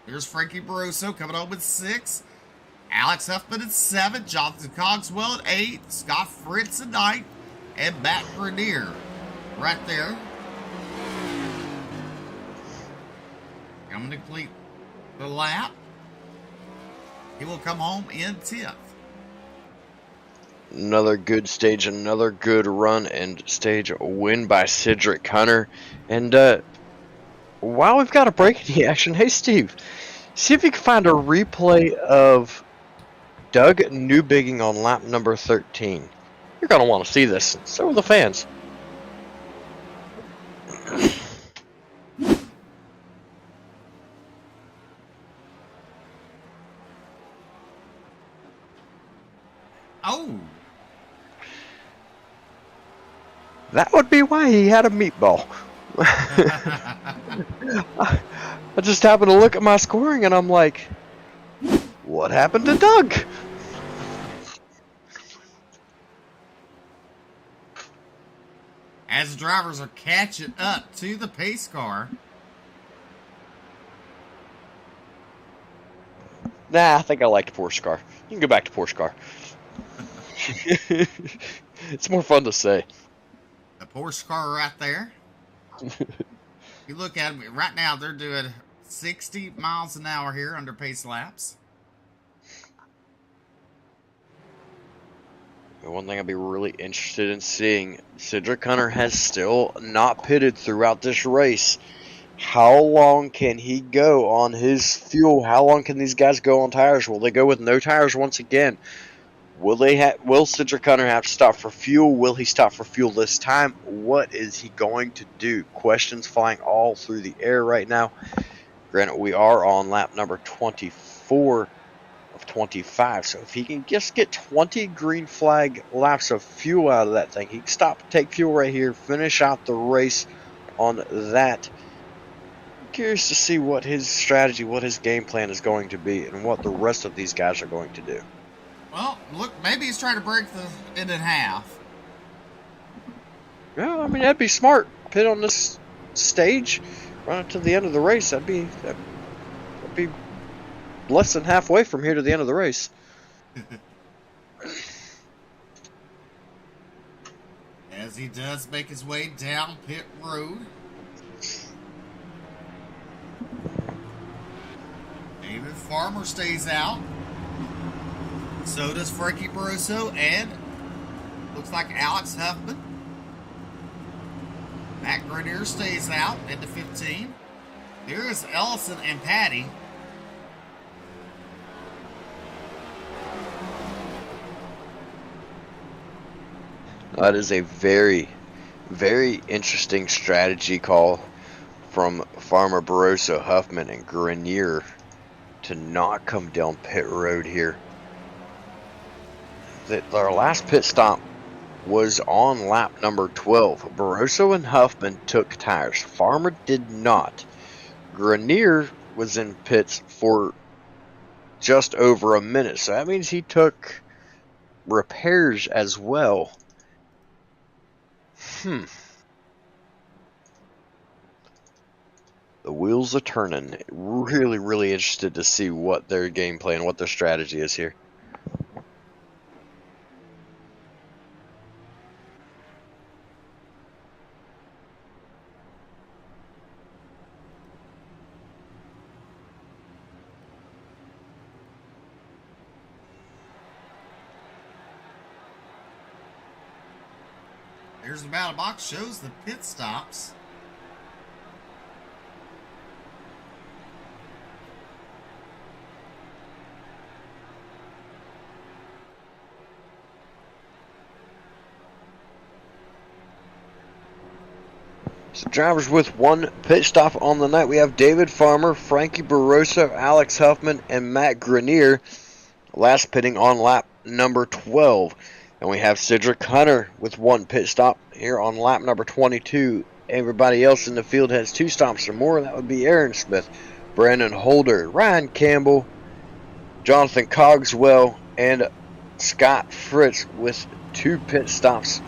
[SPEAKER 3] There's Frankie Barroso coming home with 6. Alex Huffman at 7. Jonathan Cogswell at 8. Scott Fritz at 9. And Matt Grenier right there. Coming to complete the lap. He will come home in 10th.
[SPEAKER 4] Another good stage, another good run and stage win by Cedric Hunter. And while we've got a break in the action, hey Steve, see if you can find a replay of Doug Newbigging on lap number 13. You're going to want to see this. So will the fans.
[SPEAKER 3] Oh.
[SPEAKER 4] That would be why he had a meatball. I just happened to look at my scoring and I'm like, what happened to Doug?
[SPEAKER 3] As the drivers are catching up to the pace car.
[SPEAKER 4] Nah, I think I like the Porsche car. You can go back to Porsche car. It's more fun to say.
[SPEAKER 3] The Porsche car right there. You look at it right now, they're doing 60 miles an hour here under pace laps.
[SPEAKER 4] One thing I'd be really interested in seeing, Cedric Hunter has still not pitted throughout this race. How long can he go on his fuel? How long can these guys go on tires? Will they go with no tires once again? Will Cedric Hunter have to stop for fuel? Will he stop for fuel this time? What is he going to do? Questions flying all through the air right now. Granted, we are on lap number 24 of 25, so if he can just get 20 green flag laps of fuel out of that thing, he can stop, take fuel right here, finish out the race on that. I'm curious to see what his strategy, what his game plan is going to be, and what the rest of these guys are going to do.
[SPEAKER 3] Well, look, maybe he's trying to break it in half.
[SPEAKER 4] Yeah, I mean, that'd be smart. Pit on this stage, run it to the end of the race. That'd be less than halfway from here to the end of the race.
[SPEAKER 3] As he does make his way down pit road. David Farmer stays out. So does Frankie Barroso and looks like Alex Huffman. Matt Grenier stays out into 15. Here's Ellison and Patty.
[SPEAKER 4] That is a very, very interesting strategy call from Farmer Barroso, Huffman, and Grenier to not come down pit road here. Our last pit stop was on lap number 12. Barroso and Huffman took tires. Farmer did not. Grenier was in pits for just over a minute, so that means he took repairs as well. The wheels are turning. Really, really interested to see what their game plan, what their strategy is here.
[SPEAKER 3] Here's the battle box, shows the pit stops.
[SPEAKER 4] So drivers with one pit stop on the night. We have David Farmer, Frankie Barroso, Alex Huffman, and Matt Grenier. Last pitting on lap number 12. And we have Cedric Hunter with one pit stop here on lap number 22. Everybody else in the field has two stops or more. That would be Aaron Smith, Brandon Holder, Ryan Campbell, Jonathan Cogswell, and Scott Fritz with two pit stops.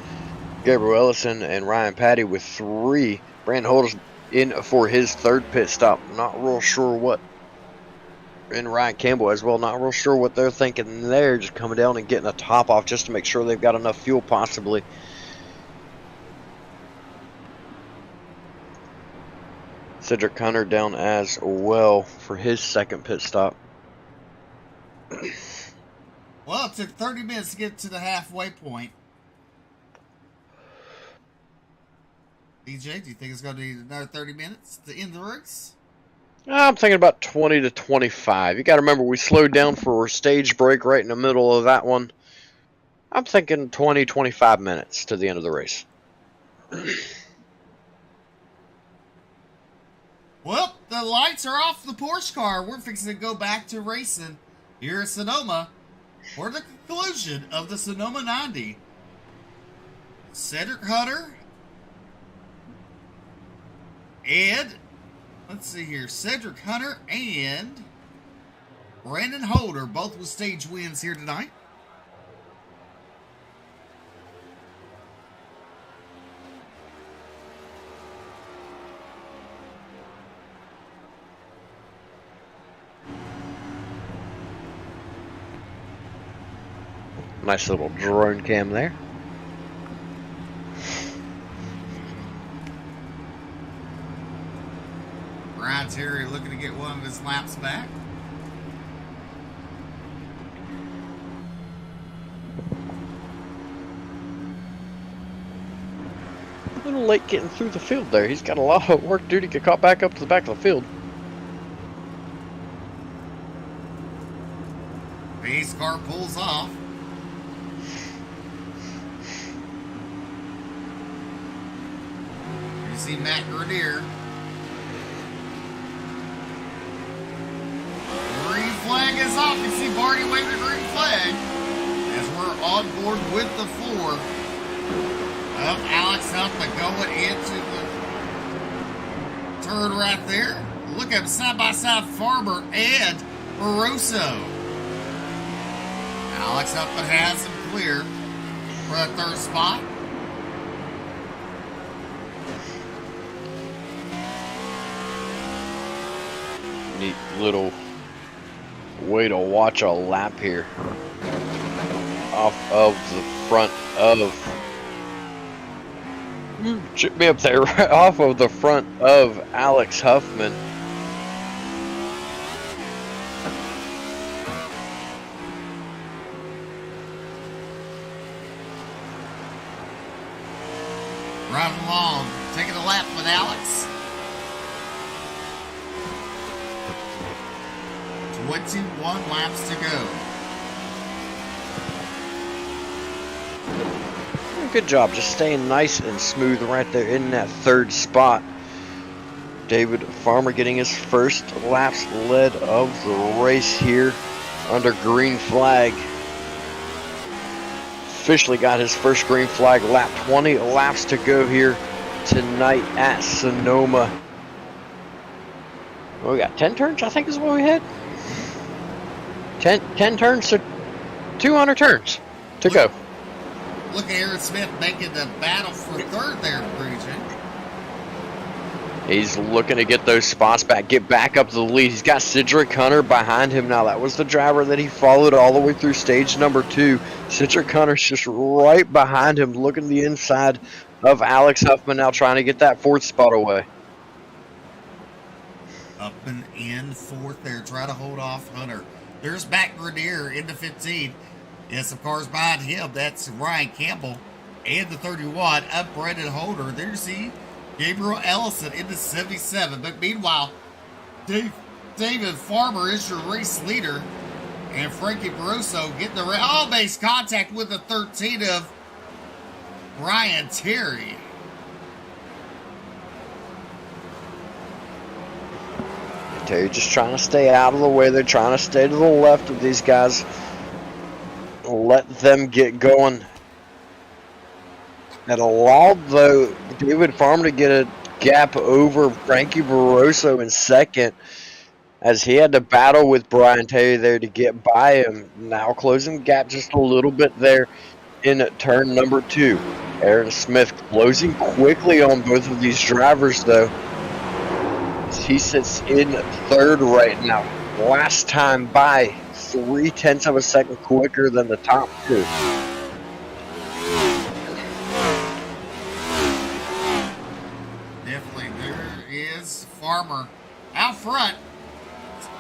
[SPEAKER 4] Gabriel Ellison and Ryan Patty with three. Brandon Holder's in for his third pit stop. Not real sure what. And Ryan Campbell as well. Not real sure what they're thinking there. Just coming down and getting a top off just to make sure they've got enough fuel possibly. Cedric Hunter down as well for his second pit stop.
[SPEAKER 3] Well, it took 30 minutes to get to the halfway point. DJ, do you think it's going to need another 30 minutes to end the race?
[SPEAKER 4] I'm thinking about 20 to 25. You got to remember, we slowed down for a stage break right in the middle of that one. I'm thinking 20, 25 minutes to the end of the race.
[SPEAKER 3] Well, the lights are off the Porsche car. We're fixing to go back to racing here at Sonoma for the conclusion of the Sonoma 90. Cedric Hunter and, let's see here, Cedric Hunter and Brandon Holder, both with stage wins here tonight.
[SPEAKER 4] Nice little drone cam there.
[SPEAKER 3] Ryan Terry looking to get one of his laps back.
[SPEAKER 4] A little late getting through the field there. He's got a lot of work to do to get caught back up to the back of the field.
[SPEAKER 3] Pace car pulls off. You see Matt Grenier. Green flag is off. You see Barney waving the green flag as we're on board with the four of Alex Huffman going into the turn right there. Look at him side by side, Farmer and Barroso. Alex Huffman has him clear for the third spot.
[SPEAKER 4] Neat little way to watch a lap here off of the front of should be up there right off of the front of Alex Huffman.
[SPEAKER 3] Riding along, taking a lap with Alex. 21 laps to go.
[SPEAKER 4] Good job, just staying nice and smooth right there in that third spot. David Farmer getting his first laps led of the race here under green flag. Officially got his first green flag lap. 20 laps to go here tonight at Sonoma. Well, we got 10 turns, I think is what we had. 10 turns to 200 turns to go.
[SPEAKER 3] Look at Aaron Smith making the battle for third there, Region.
[SPEAKER 4] He's looking to get those spots back, get back up to the lead. He's got Cedric Hunter behind him now. That was the driver that he followed all the way through stage number 2. Cedric Hunter's just right behind him, looking to the inside of Alex Huffman now, trying to get that fourth spot away.
[SPEAKER 3] Up and in fourth there, try to hold off Hunter. There's Matt Grenier into 15. Yes, some cars behind him. That's Ryan Campbell and the 31 up Brendan Holder. There's the Gabriel Ellison into 77. But meanwhile, David Farmer is your race leader. And Frankie Barroso getting the all-base contact with the 13 of Brian Terry.
[SPEAKER 4] Terry just trying to stay out of the way. They're trying to stay to the left of these guys. Let them get going. That allowed, though, David Farmer to get a gap over Frankie Barroso in second, as he had to battle with Brian Terry there to get by him. Now closing the gap just a little bit there in turn number 2. Aaron Smith closing quickly on both of these drivers, though. He sits in third right now. Last time by 0.3 of a second quicker than the top 2.
[SPEAKER 3] Definitely, there is Farmer out front.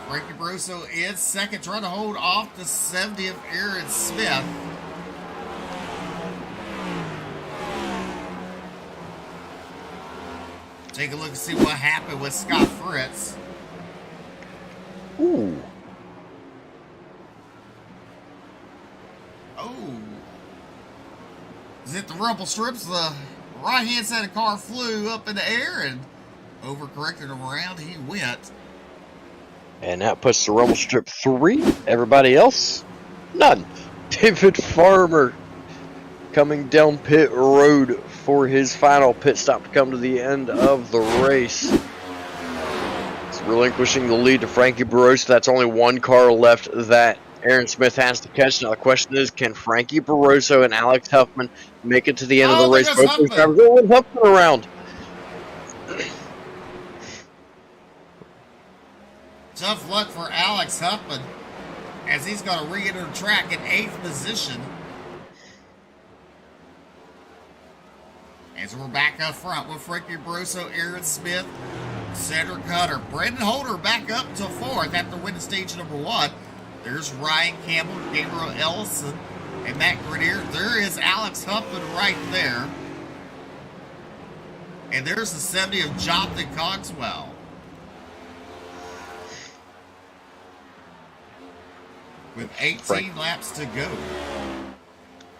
[SPEAKER 3] Frankie Barroso is second, trying to hold off the 70th Aaron Smith. Take a look and see what happened with Scott Fritz.
[SPEAKER 4] Ooh.
[SPEAKER 3] Oh. Is it the rumble strips? The right-hand side of the car flew up in the air and overcorrected around. He went.
[SPEAKER 4] And that puts the rumble strip 3. Everybody else, none. David Farmer coming down pit road for his final pit stop to come to the end of the race. It's relinquishing the lead to Frankie Barroso. That's only one car left that Aaron Smith has to catch. Now the question is, can Frankie Barroso and Alex Huffman make it to the end of the race? Both those drivers going Huffman around.
[SPEAKER 3] Tough luck for Alex Huffman, as he's going to re-enter the track in 8th position. As we're back up front with Frankie Barroso, Aaron Smith, Cedric Hunter. Brendan Holder back up to 4th after winning stage number 1. There's Ryan Campbell, Gabriel Ellison, and Matt Grenier. There is Alex Huffman right there. And there's the 70 of Jonathan Cogswell. With 18 laps to go.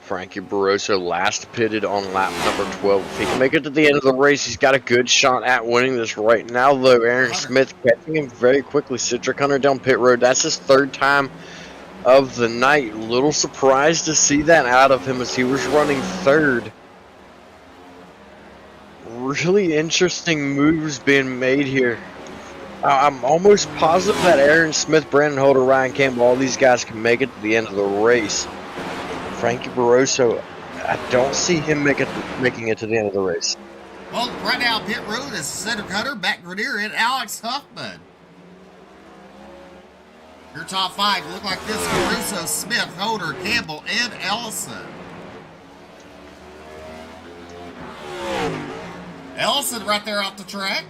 [SPEAKER 4] Frankie Barroso last pitted on lap number 12. If he can make it to the end of the race, he's got a good shot at winning this right now, though. Aaron Smith catching him very quickly. Cedric Hunter down pit road. That's his 3rd time of the night. Little surprised to see that out of him, as he was running 3rd. Really interesting moves being made here. I'm almost positive that Aaron Smith, Brandon Holder, Ryan Campbell, all these guys can make it to the end of the race. Frankie Barroso, I don't see him making it to the end of the race.
[SPEAKER 3] Well, right now, pit road is Cedric Hunter, Matt Grenier, and Alex Huffman. Your top 5 look like this: Barroso, Smith, Holder, Campbell, and Ellison. Ellison right there off the track.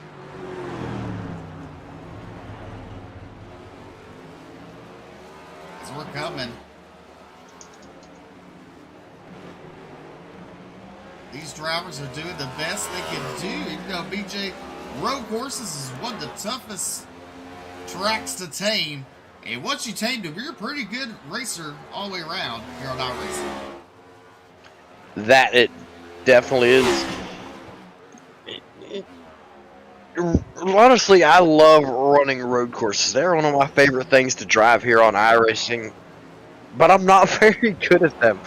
[SPEAKER 3] As we're coming. These drivers are doing the best they can do. You know, BJ, road courses is one of the toughest tracks to tame. And once you tamed him, you're a pretty good racer all the way around here on iRacing.
[SPEAKER 4] That it definitely is. Honestly, I love running road courses. They're one of my favorite things to drive here on iRacing, but I'm not very good at them.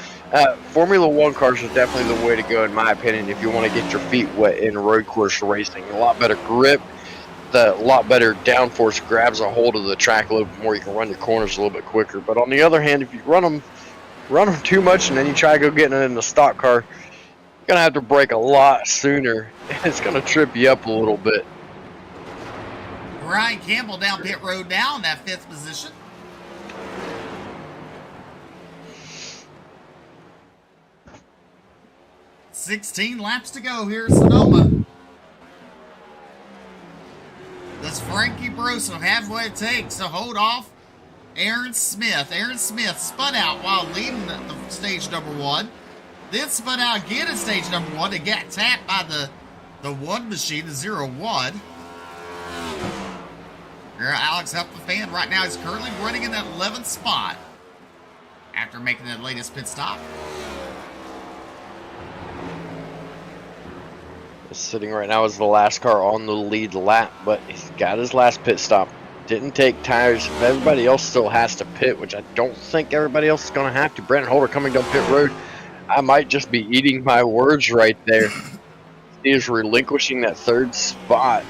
[SPEAKER 4] Formula One cars are definitely the way to go, in my opinion, if you want to get your feet wet in road course racing. A lot better grip, the lot better downforce grabs a hold of the track a little bit more. You can run your corners a little bit quicker. But on the other hand, if you run them too much and then you try to go getting it in the stock car, you're gonna have to brake a lot sooner. It's gonna trip you up a little bit.
[SPEAKER 3] Ryan Campbell down pit road now in that 5th position. $16 laps to go here at Sonoma. Does Frankie Broso have what it takes to hold off Aaron Smith? Aaron Smith spun out while leading the stage number 1. Then spun out again in stage number 1 and got tapped by the 1 machine, the 0-1. Here, Alex Huffman right now is currently running in that 11th spot after making that latest pit stop.
[SPEAKER 4] Sitting right now is the last car on the lead lap, but he's got his last pit stop. Didn't take tires. Everybody else still has to pit, which I don't think everybody else is going to have to. Brandon Holder coming down pit road. I might just be eating my words right there. He is relinquishing that 3rd spot.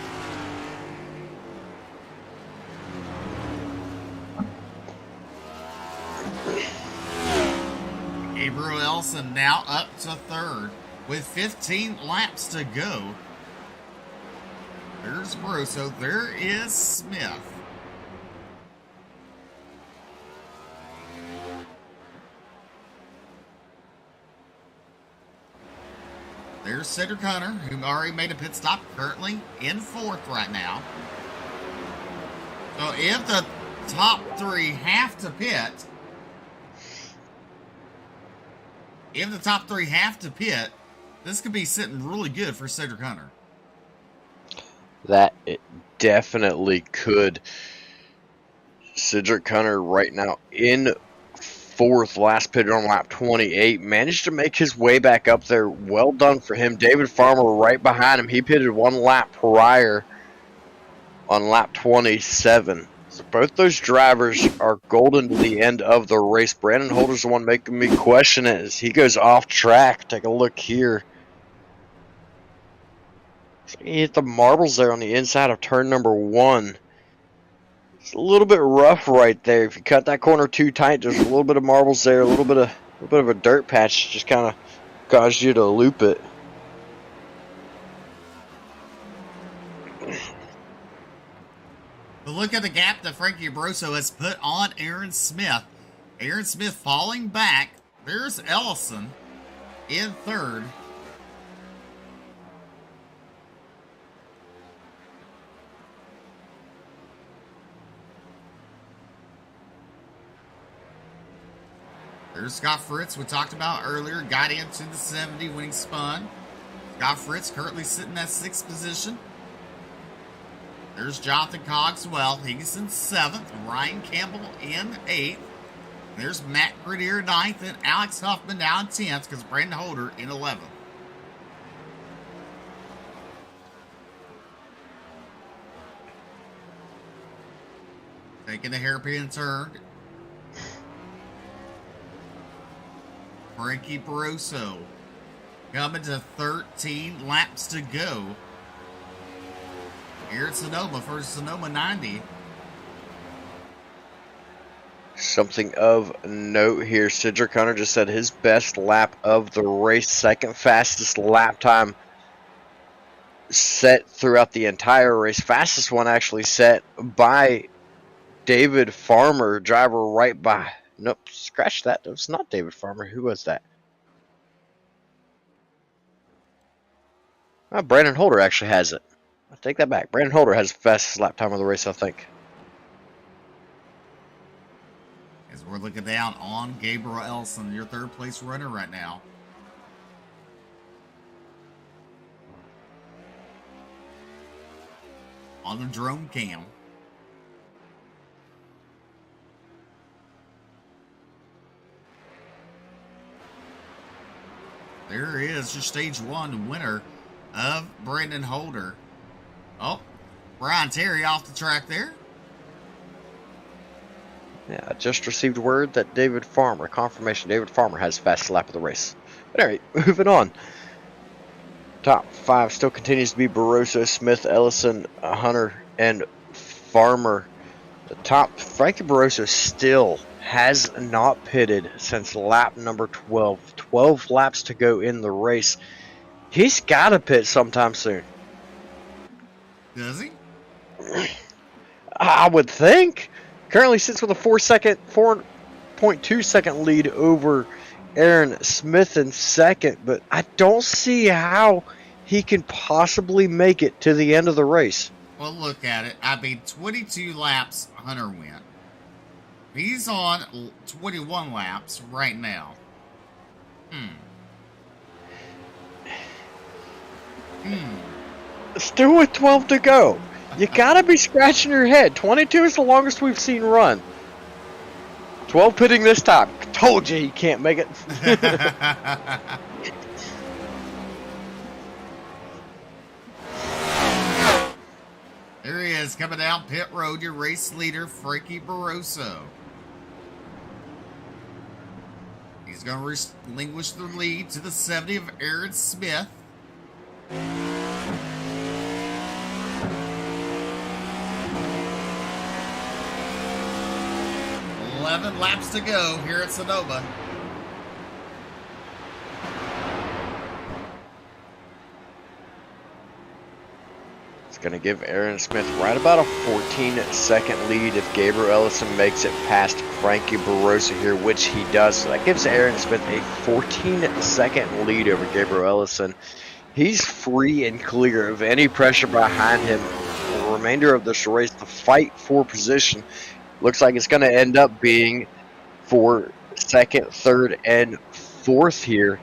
[SPEAKER 3] Gabriel Elson now up to 3rd with 15 laps to go. There's Broso. There is Smith. There's Cedric Hunter, who already made a pit stop, currently in 4th right now. So if the top 3 have to pit, this could be sitting really good for Cedric Hunter.
[SPEAKER 4] That it definitely could. Cedric Hunter right now in 4th, last pitted on lap 28, managed to make his way back up there. Well done for him. David Farmer right behind him. He pitted 1 lap prior on lap 27. So both those drivers are golden to the end of the race. Brandon Holder's the one making me question it as he goes off track. Take a look here. So he hit the marbles there on the inside of turn number 1. It's a little bit rough right there. If you cut that corner too tight, there's a little bit of marbles there, a little bit of a dirt patch, just kind of caused you to loop it.
[SPEAKER 3] But look at the gap that Frankie Broso has put on Aaron Smith. Aaron Smith falling back. There's Ellison in 3rd. There's Scott Fritz, we talked about earlier, got into the 70 when he spun. Scott Fritz currently sitting at 6th position. There's Jonathan Cogswell. He's in 7th. Ryan Campbell in 8th. There's Matt Grenier 9th and Alex Huffman now in 10th because Brandon Holder in 11th. Taking a hairpin turn. Frankie Broso coming to 13 laps to go here at Sonoma for Sonoma 90.
[SPEAKER 4] Something of note here, Cedric Hunter just said his best lap of the race, 2nd fastest lap time set throughout the entire race. Fastest one actually set by David Farmer, driver right by. Nope, scratch that. It was not David Farmer. Who was that? Brandon Holder actually has it. I take that back. Brandon Holder has the fastest lap time of the race, I think.
[SPEAKER 3] As we're looking down on Gabriel Elson, your 3rd place runner right now. On the drone cam. There is your stage 1 winner of Brendan Holder. Oh, Brian Terry off the track there.
[SPEAKER 4] Yeah, I just received word that confirmation David Farmer has fast lap of the race. But alright, moving on. Top 5 still continues to be Barroso, Smith, Ellison, Hunter, and Farmer. The top, Frankie Barroso still has not pitted since lap number 12. 12 laps to go in the race. He's got to pit sometime soon.
[SPEAKER 3] Does he?
[SPEAKER 4] I would think. Currently sits with a 4.2 second lead over Aaron Smith in second, but I don't see how he can possibly make it to the end of the race.
[SPEAKER 3] Well, look at it. I mean, 22 laps Hunter went. He's on 21 laps right now.
[SPEAKER 4] Still with 12 to go. You gotta be scratching your head. 22 is the longest we've seen run. 12 pitting this time. Told you he can't make it.
[SPEAKER 3] There he is, coming down pit road, your race leader, Frankie Barroso. He's going to relinquish the lead to the 70 of Aaron Smith. 11 laps to go here at Sonoma.
[SPEAKER 4] It's going to give Aaron Smith right about a 14-second lead if Gabriel Ellison makes it past Frankie Barroso here, which he does. So that gives Aaron Smith a 14-second lead over Gabriel Ellison. He's free and clear of any pressure behind him. The remainder of this race, the fight for position, looks like it's going to end up being for second, third, and fourth here.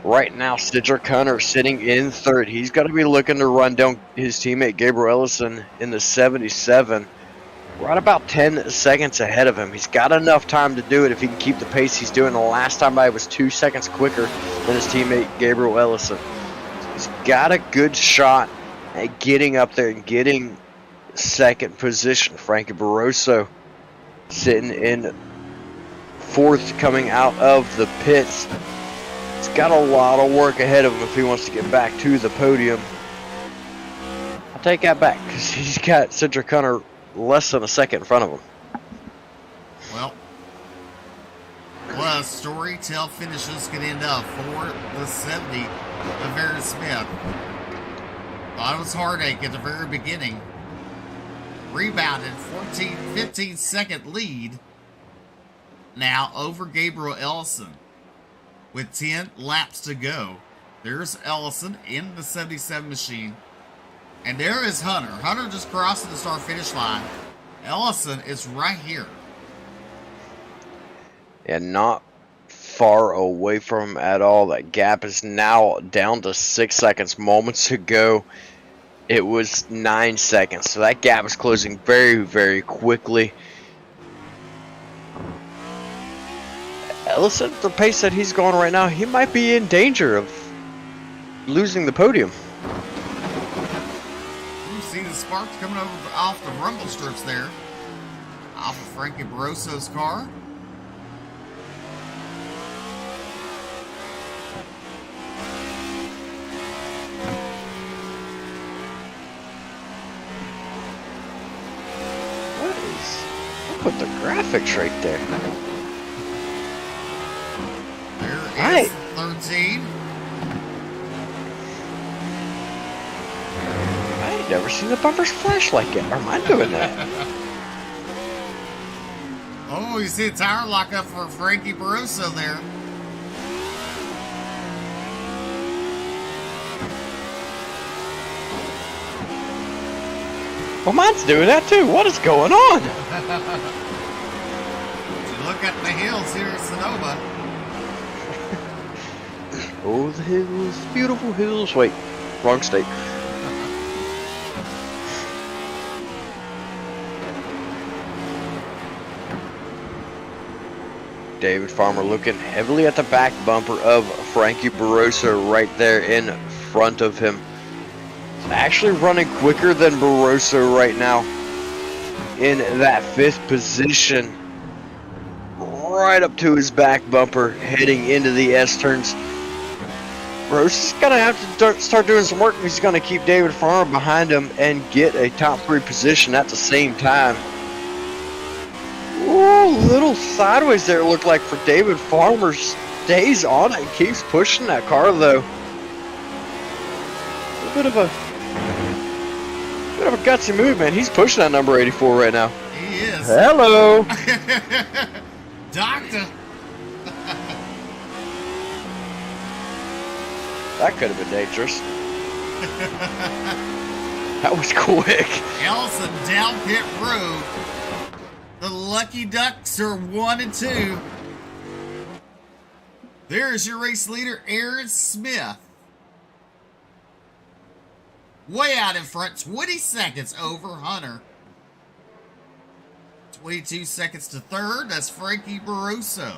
[SPEAKER 4] Right now, Cedric Hunter sitting in third. He's going to be looking to run down his teammate Gabriel Ellison in the 77. Right about 10 seconds ahead of him. He's got enough time to do it if he can keep the pace he's doing. The last time by was 2 seconds quicker than his teammate Gabriel Ellison. He's got a good shot at getting up there and getting second position. Frankie Barroso sitting in fourth coming out of the pits. He's got a lot of work ahead of him if he wants to get back to the podium. I'll take that back because he's got Cedric Hunter less than a second in front of him.
[SPEAKER 3] Well, what a story tell finishes could end up for the 70 of Aaron Smith. Thought it was heartache at the very beginning. Rebounded 15-second lead now over Gabriel Ellison with 10 laps to go. There's Ellison in the 77 machine. And there is Hunter. Hunter just crossed the start-finish line. Ellison is right here.
[SPEAKER 4] And not far away from him at all. That gap is now down to 6 seconds. Moments ago, it was 9 seconds. So that gap is closing very, very quickly. Ellison, at the pace that he's going right now, he might be in danger of losing the podium.
[SPEAKER 3] You see the sparks coming over off the rumble strips there. Off of Frankie Barroso's car.
[SPEAKER 4] I'll put the graphics right there.
[SPEAKER 3] There is 13.
[SPEAKER 4] I ain't never seen the bumpers flash like it. Or am I doing that?
[SPEAKER 3] Oh, you see a tire lockup for Frankie Barroso there.
[SPEAKER 4] Well, mine's doing that too. What is going on?
[SPEAKER 3] You look at the hills here at Sonoma.
[SPEAKER 4] Oh, the hills, beautiful hills. Wait, wrong state. David Farmer looking heavily at the back bumper of Frankie Barroso right there in front of him. Actually running quicker than Barroso right now in that 5th position. Right up to his back bumper heading into the S-turns. Barroso's going to have to start doing some work if he's going to keep David Farmer behind him and get a top 3 position at the same time. Ooh, little sideways there it looked like for David Farmer. Stays on it and keeps pushing that car though. A bit of a gutsy move, man. He's pushing that number 84 right now.
[SPEAKER 3] He is.
[SPEAKER 4] Hello.
[SPEAKER 3] Doctor.
[SPEAKER 4] That could have been dangerous. That was quick.
[SPEAKER 3] Ellison down pit road. The Lucky Ducks are 1 and 2. There's your race leader, Aaron Smith. Way out in front, 20 seconds over Hunter. 22 seconds to third, that's Frankie Barroso.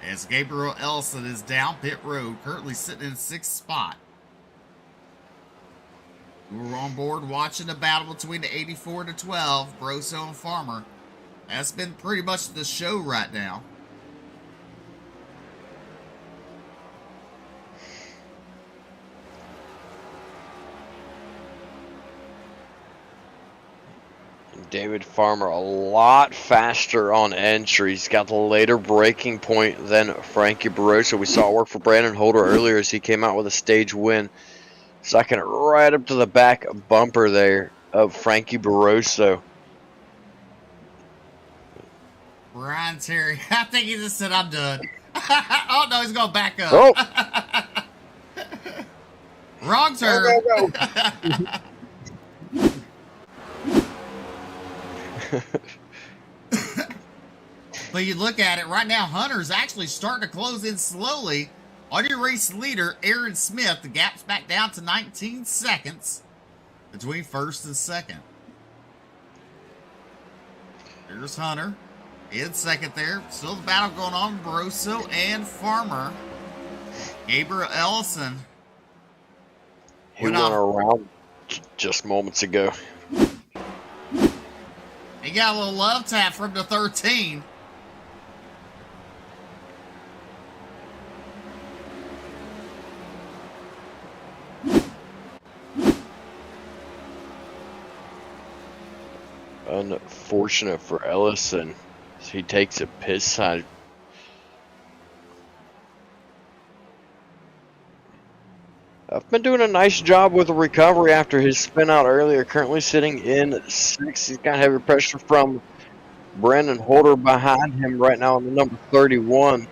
[SPEAKER 3] As Gabriel Ellison is down pit road, currently sitting in 6th spot. We're on board watching the battle between the 84 and the 12, Barroso and Farmer. That's been pretty much the show right now.
[SPEAKER 4] David Farmer a lot faster on entry. He's got the later braking point than Frankie Barroso. We saw it work for Brandon Holder earlier as he came out with a stage win. Sucking it right up to the back bumper there of Frankie Barroso.
[SPEAKER 3] Brian Terry, I think he just said, I'm done. Oh, no, he's going to back up.
[SPEAKER 4] Oh.
[SPEAKER 3] Wrong turn.
[SPEAKER 4] Go.
[SPEAKER 3] But you look at it right now, Hunter's actually starting to close in slowly. On your race leader, Aaron Smith, the gap's back down to 19 seconds between first and second. There's Hunter in second there. Still the battle going on, Barroso and Farmer. Gabriel Ellison.
[SPEAKER 4] He went around just moments ago.
[SPEAKER 3] He got a little love tap from the 13.
[SPEAKER 4] Unfortunate for Ellison. He takes a piss side. I've been doing a nice job with the recovery after his spin out earlier. Currently sitting in 6th. He's got heavy pressure from Brandon Holder behind him right now on the number 31.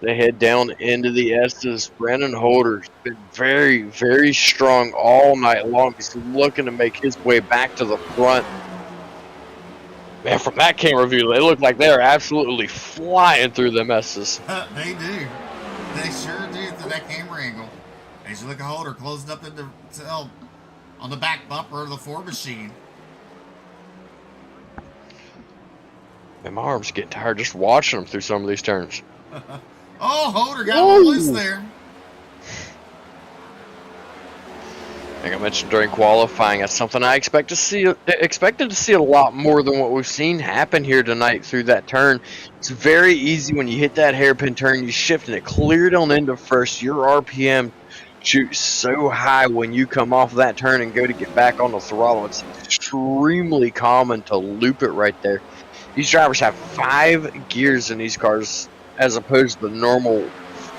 [SPEAKER 4] They head down into the S's. Brandon Holder's been very, very strong all night long. He's looking to make his way back to the front. Man, from that camera view, they look like they're absolutely flying through them S's.
[SPEAKER 3] They do. They sure do through that camera angle. As you look at Holder closing up on the back bumper of the Ford machine.
[SPEAKER 4] Man, my arms getting tired just watching them through some of these turns.
[SPEAKER 3] Oh, Holder got a little loose there.
[SPEAKER 4] Like I mentioned during qualifying, that's something I expected to see a lot more than what we've seen happen here tonight through that turn. It's very easy when you hit that hairpin turn, you shift and it cleared on into first. Your RPM shoots so high when you come off that turn and go to get back on the throttle. It's extremely common to loop it right there. These drivers have 5 gears in these cars as opposed to the normal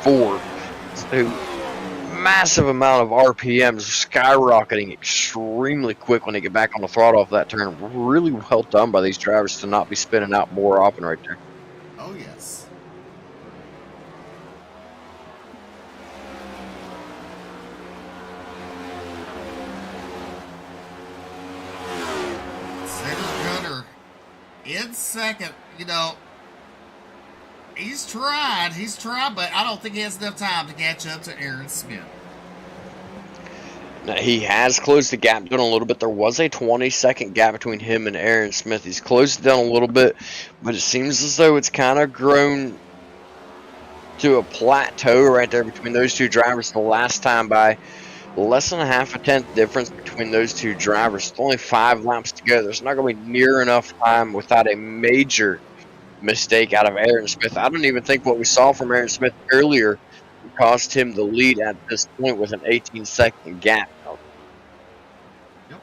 [SPEAKER 4] 4. So massive amount of RPMs skyrocketing extremely quick when they get back on the throttle off that turn. Really well done by these drivers to not be spinning out more often right there.
[SPEAKER 3] Oh, yes. Cedric Gunter in second. You know, he's tried, but I don't think he has enough time to catch up to Aaron Smith.
[SPEAKER 4] Now, he has closed the gap down a little bit. There was a 20-second gap between him and Aaron Smith. He's closed it down a little bit, but it seems as though it's kind of grown to a plateau right there between those two drivers the last time by less than a half a tenth difference between those two drivers. It's only 5 laps to go. There's not going to be near enough time without a major mistake out of Aaron Smith. I don't even think what we saw from Aaron Smith earlier cost him the lead at this point with an 18-second gap.
[SPEAKER 3] Yep.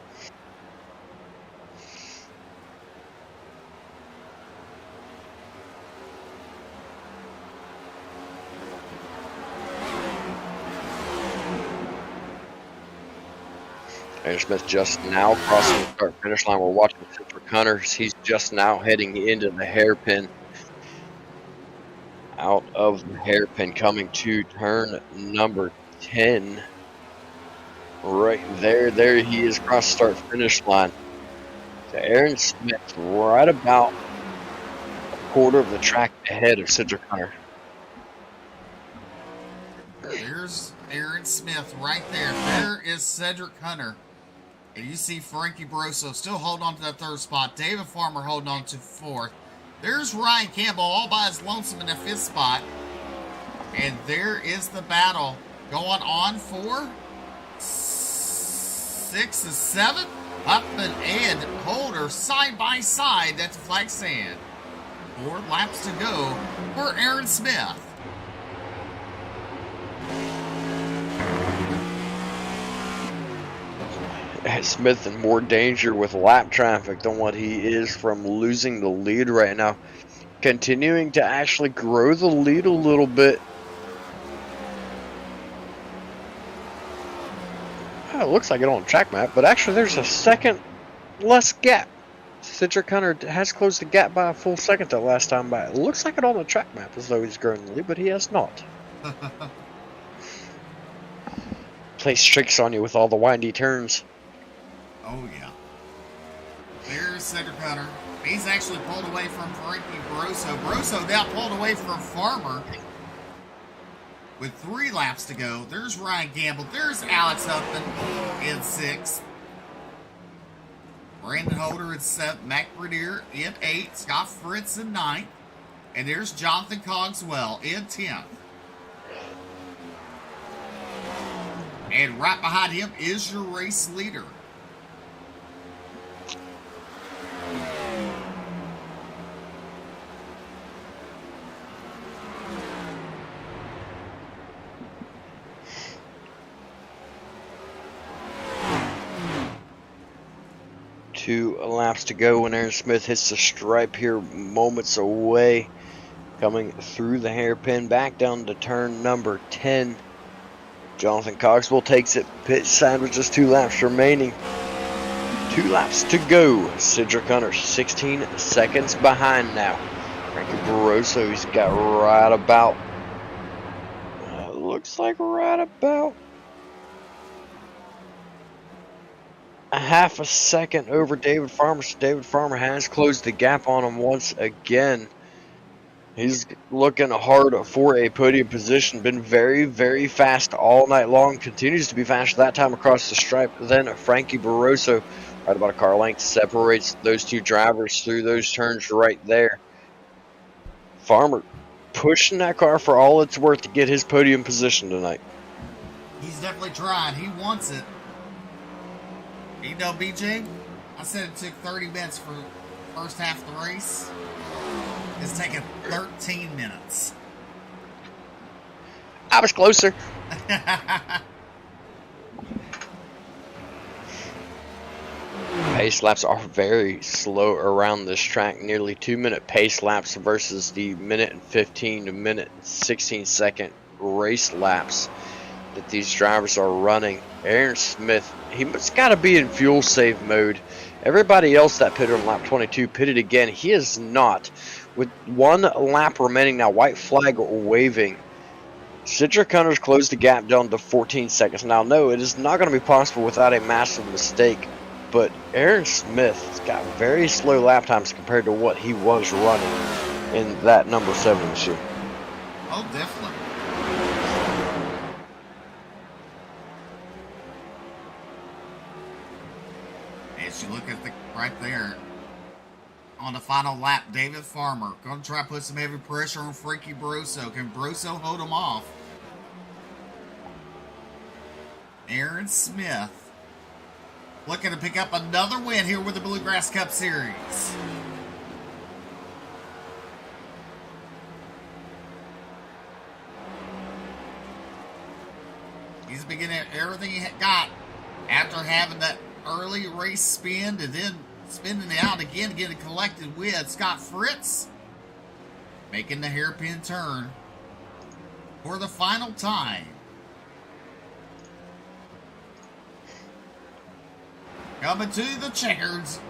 [SPEAKER 4] Aaron Smith just now crossing the start finish line. We're watching for Cunners. He's just now heading into the hairpin. Out of the hairpin, coming to turn number 10. Right there. There he is, cross start finish line. So Aaron Smith right about a quarter of the track ahead of Cedric Hunter.
[SPEAKER 3] There's Aaron Smith right there. There is Cedric Hunter. And you see Frankie Barroso still holding on to that 3rd spot. David Farmer holding on to 4th. There's Ryan Campbell all by his lonesome in the 5th spot. And there is the battle going on for 6 and 7. Huffman and Holder side by side. That's flag sand. 4 laps to go for Aaron Smith.
[SPEAKER 4] Smith in more danger with lap traffic than what he is from losing the lead right now. Continuing to actually grow the lead a little bit. Oh, it looks like it on the track map, but actually there's a second less gap. Cedric Hunter has closed the gap by a full second that last time by. It looks like it on the track map as though he's grown the lead, but he has not. Plays tricks on you with all the windy turns.
[SPEAKER 3] Oh, yeah. There's Cedric Hunter. He's actually pulled away from Frankie Barroso. Barroso now pulled away from Farmer with 3 laps to go. There's Ryan Gamble. There's Alex Huffman in 6th. Brandon Holder in 7th. Mac Brunier in 8th. Scott Fritz in 9th. And there's Jonathan Cogswell in 10th. And right behind him is your race leader.
[SPEAKER 4] Two laps to go when Aaron Smith hits the stripe here, moments away. Coming through the hairpin, back down to turn number 10. Jonathan Cogswell takes it. Pit side with just 2 laps remaining. 2 laps to go. Cedric Hunter 16 seconds behind now. Frankie Barroso, he's got right about, looks like right about a half a second over David Farmer. So David Farmer has closed the gap on him once again. He's looking hard for a podium position. Been very, very fast all night long. Continues to be fast that time across the stripe. Then Frankie Barroso, right about a car length, separates those 2 drivers through those turns right there. Farmer pushing that car for all it's worth to get his podium position tonight.
[SPEAKER 3] He's definitely trying. He wants it. You know, BJ, I said it took 30 minutes for the first half of the race. It's taken 13 minutes.
[SPEAKER 4] I was closer. Pace laps are very slow around this track. Nearly 2-minute pace laps versus the minute and 15 to minute and 16 second race laps that these drivers are running. Aaron Smith, he's got to be in fuel save mode. Everybody else that pitted on lap 22 pitted again. He is not. With 1 lap remaining now, white flag waving. Cedric Hunter's closed the gap down to 14 seconds. Now, no, it is not going to be possible without a massive mistake. But Aaron Smith's got very slow lap times compared to what he was running in that number 7 machine.
[SPEAKER 3] Oh, definitely. As you look at the right there, On the final lap, David Farmer going to try to put some heavy pressure on Frankie Barroso. Can Barroso hold him off? Aaron Smith looking to pick up another win here with the Bluegrass Cup Series. He's beginning everything he got after having that early race spin and then spinning it out again, getting collected with Scott Fritz, making the hairpin turn for the final time. Coming to the checkers,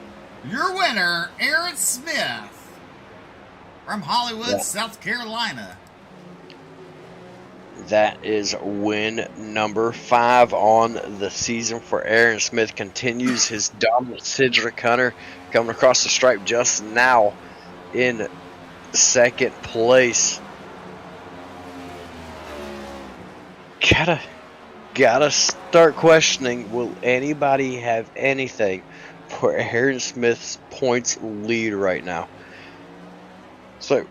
[SPEAKER 3] your winner, Aaron Smith from Hollywood, South Carolina.
[SPEAKER 4] That is win number 5 on the season for Aaron Smith. Continues his dominant. Cedric Hunter coming across the stripe just now in second place. Gotta start questioning, will anybody have anything for Aaron Smith's points lead right now? So,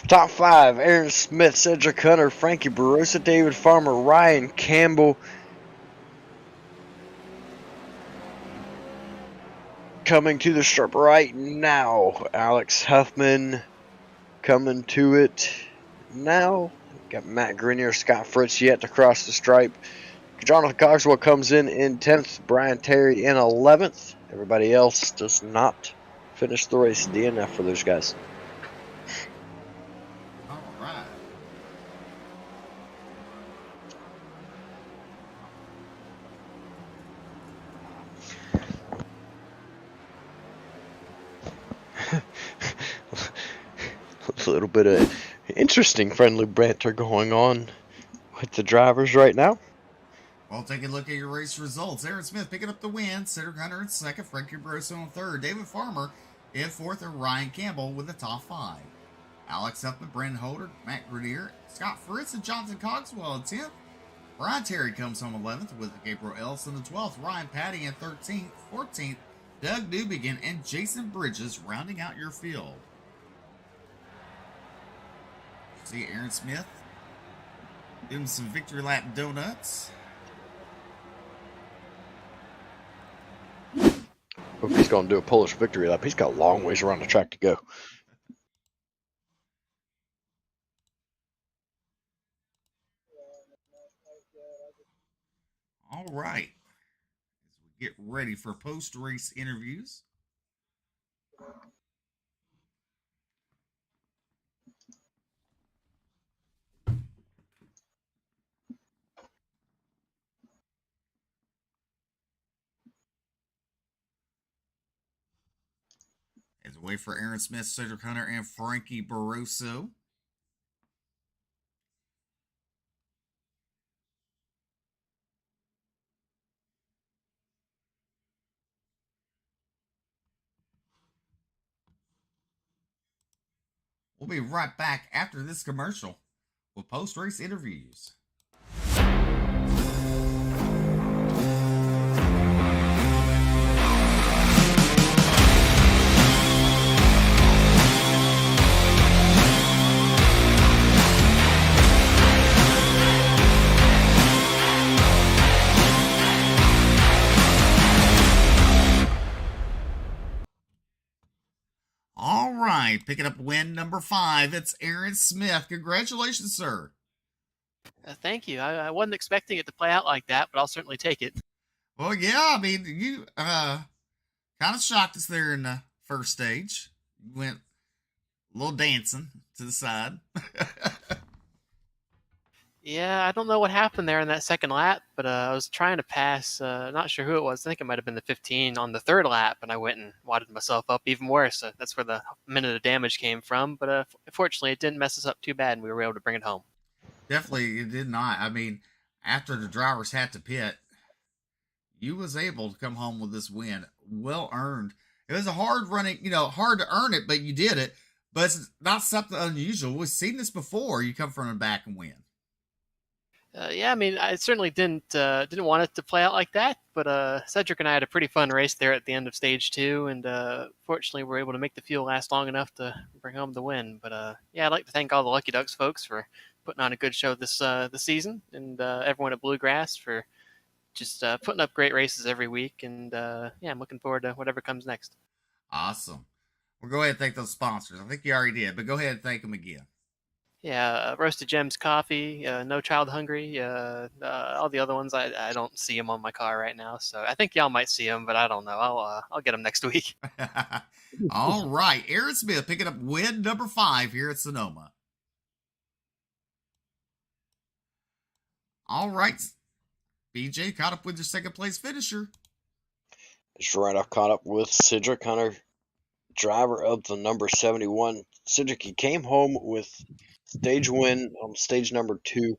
[SPEAKER 4] top 5, Aaron Smith, Cedric Hunter, Frankie Barroso, David Farmer, Ryan Campbell. Coming to the stripe right now, Alex Huffman coming to it now. Got Matt Grenier, Scott Fritz yet to cross the stripe. Jonathan Cogswell comes in 10th, Brian Terry in 11th. Everybody else does not finish the race. DNF for those guys. A little bit of interesting friendly banter going on with the drivers right now.
[SPEAKER 3] Well, take a look at your race results. Aaron Smith picking up the win. Cedric Hunter in second. Frankie Barroso in third. David Farmer in fourth. And Ryan Campbell with the top 5. Alex Huffman, Brandon Holder, Matt Grenier, Scott Fritz, and Jonathan Cogswell in 10th. Brian Terry comes home 11th with Gabriel Ellison in 12th. Ryan Patty in 13th. 14th, Doug Newbegin and Jason Bridges rounding out your field. See Aaron Smith doing some victory lap donuts.
[SPEAKER 4] Hope he's going to do a Polish victory lap. He's got a long ways around the track to go.
[SPEAKER 3] All right. As we get ready for post-race interviews. As we wait for Aaron Smith, Cedric Hunter, and Frankie Barroso. We'll be right back after this commercial with post-race interviews. All right, picking up win number 5. It's Aaron Smith. Congratulations, sir.
[SPEAKER 5] Thank you. I wasn't expecting it to play out like that, but I'll certainly take it.
[SPEAKER 3] Well, yeah, I mean, you kind of shocked us there in the first stage. You went a little dancing to the side.
[SPEAKER 5] Yeah, I don't know what happened there in that second lap, but I was trying to pass, not sure who it was. I think it might have been the 15 on the third lap, and I went and wadded myself up even worse. That's where the minute of damage came from, but fortunately it didn't mess us up too bad, and we were able to bring it home.
[SPEAKER 3] Definitely, it did not. I mean, after the drivers had to pit, you was able to come home with this win. Well earned. It was a hard running, hard to earn it, but you did it. But it's not something unusual. We've seen this before. You come from the back and win.
[SPEAKER 5] Yeah, I mean, I certainly didn't want it to play out like that, but Cedric and I had a pretty fun race there at the end of stage two, and fortunately, we were able to make the fuel last long enough to bring home the win. But yeah, I'd like to thank all the Lucky Ducks folks for putting on a good show this season, and everyone at Bluegrass for just putting up great races every week. And yeah, I'm looking forward to whatever comes next.
[SPEAKER 3] Awesome. We'll go ahead and thank those sponsors. I think you already did, but go ahead and thank them again.
[SPEAKER 5] Yeah, Roasted Gems Coffee, No Child Hungry, all the other ones. I don't see them on my car right now, so I think y'all might see them, but I don't know. I'll get them next week.
[SPEAKER 3] All right. Aaron Smith picking up win number 5 here at Sonoma. All right. BJ caught up with your second place finisher.
[SPEAKER 4] That's right. I've caught up with Cedric Hunter, driver of the number 71. Cedric, he came home with stage win on stage number 2,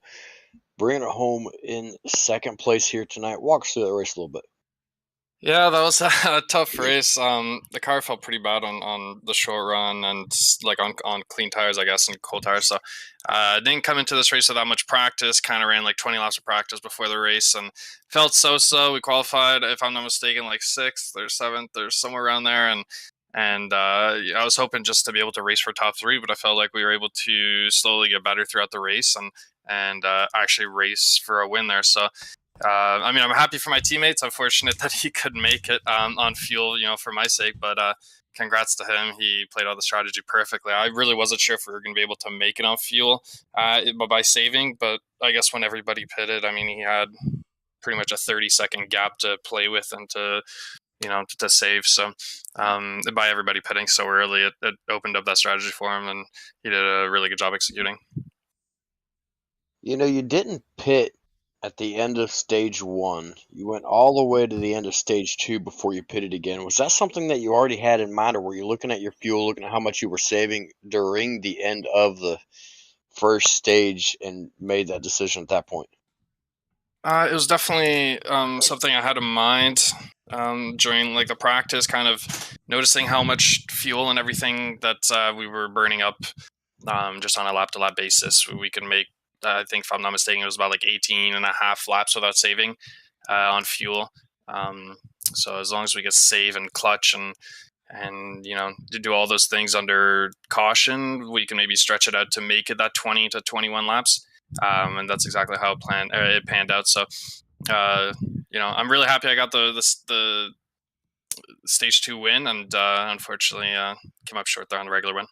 [SPEAKER 4] bringing it home in second place here tonight. Walk us through that race a little bit.
[SPEAKER 6] Yeah, that was a tough race. The car felt pretty bad on the short run and like on clean tires, I guess, and cold tires. So didn't come into this race with that much practice. Kind of ran like 20 laps of practice before the race and felt so. We qualified, if I'm not mistaken, like 6th or 7th or somewhere around there. And I was hoping just to be able to race for top 3, but I felt like we were able to slowly get better throughout the race and actually race for a win there. So. I mean, I'm happy for my teammates. I'm fortunate that he could make it on fuel, for my sake. But congrats to him. He played all the strategy perfectly. I really wasn't sure if we were going to be able to make it on fuel by saving. But I guess when everybody pitted, I mean, he had pretty much a 30-second gap to play with and to save. So by everybody pitting so early, it opened up that strategy for him, and he did a really good job executing.
[SPEAKER 4] You didn't pit at the end of stage 1. You went all the way to the end of stage 2 before you pitted again. Was that something that you already had in mind, or were you looking at your fuel, looking at how much you were saving during the end of the first stage and made that decision at that point?
[SPEAKER 6] It was definitely something I had in mind during like the practice, kind of noticing how much fuel and everything that we were burning up just on a lap-to-lap basis. We could make, I think if I'm not mistaken, it was about like 18 and a half laps without saving on fuel. So as long as we could save and clutch and to do all those things under caution, we can maybe stretch it out to make it that 20 to 21 laps. And that's exactly how it panned out. So, I'm really happy I got the stage 2 win, and unfortunately came up short there on the regular win.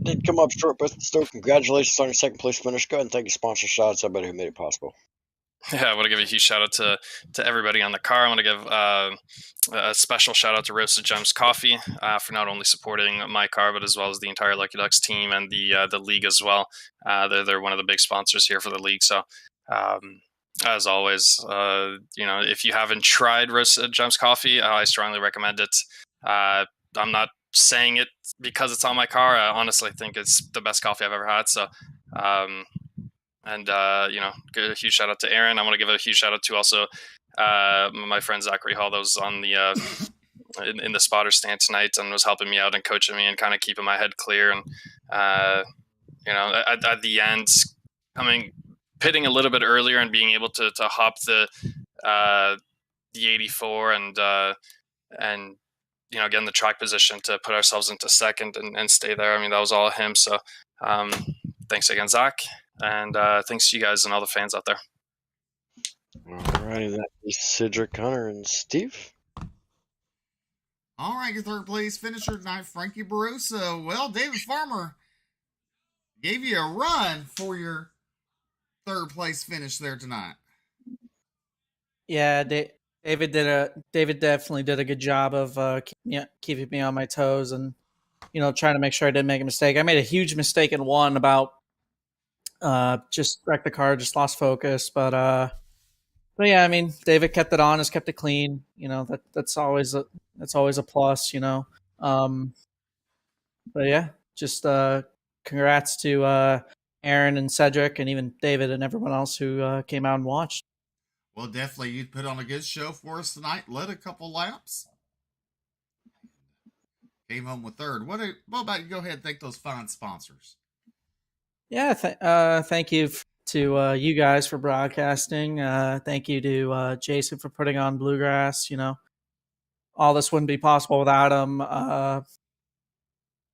[SPEAKER 4] Did come up short, but still, congratulations on your second place finish. Go ahead and thank your sponsor. Shout out to everybody who made it possible.
[SPEAKER 6] Yeah, I want to give a huge shout out to everybody on the car. I want to give a special shout out to Roasted Gems Coffee for not only supporting my car, but as well as the entire Lucky Ducks team and the league as well. They're one of the big sponsors here for the league. So, as always, if you haven't tried Roasted Gems Coffee, I strongly recommend it. I'm not saying it because it's on my car. I honestly think it's the best coffee I've ever had. So, give a huge shout out to Aaron. I want to give a huge shout out to also my friend Zachary Hall, that was on the in the spotter stand tonight and was helping me out and coaching me and kind of keeping my head clear. And at the end, pitting a little bit earlier and being able to hop the 84 and get in the track position to put ourselves into second and stay there. I mean, that was all him. So thanks again, Zach. And thanks to you guys and all the fans out there.
[SPEAKER 4] All right, that is Cedric Hunter and Steve.
[SPEAKER 3] All right, your third place finisher tonight, Frankie Barroso. Well, David Farmer gave you a run for your third place finish there tonight.
[SPEAKER 7] Yeah, David definitely did a good job of keeping me on my toes and trying to make sure I didn't make a mistake. I made a huge mistake in one about just wrecked the car, just lost focus. But yeah, I mean, David kept it honest, kept it clean. That's always a plus. But yeah, just congrats to Aaron and Cedric and even David and everyone else who came out and watched.
[SPEAKER 3] Well, definitely, you put on a good show for us tonight. Led a couple laps. Came home with third. What about you? Go ahead and thank those fine sponsors.
[SPEAKER 7] Yeah, thank you to you guys for broadcasting. Thank you to Jason for putting on Bluegrass. All this wouldn't be possible without him.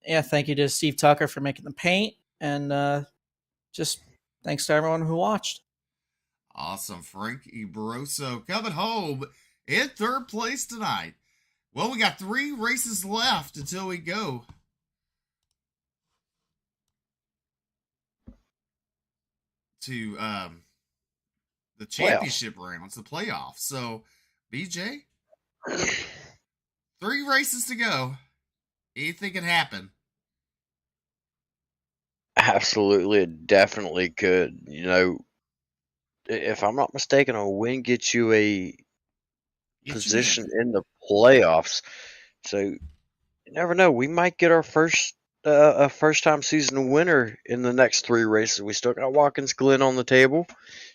[SPEAKER 7] Yeah, thank you to Steve Tucker for making the paint, and just thanks to everyone who watched.
[SPEAKER 3] Awesome. Frankie Barroso coming home in third place tonight. Well, we got 3 races left until we go to the championship rounds, the playoffs. So, BJ, 3 races to go. Anything can happen.
[SPEAKER 4] Absolutely, it definitely could. If I'm not mistaken, a win gets you a position in the playoffs. So you never know. We might get our first a first time season winner in the next 3 races. We still got Watkins Glen on the table.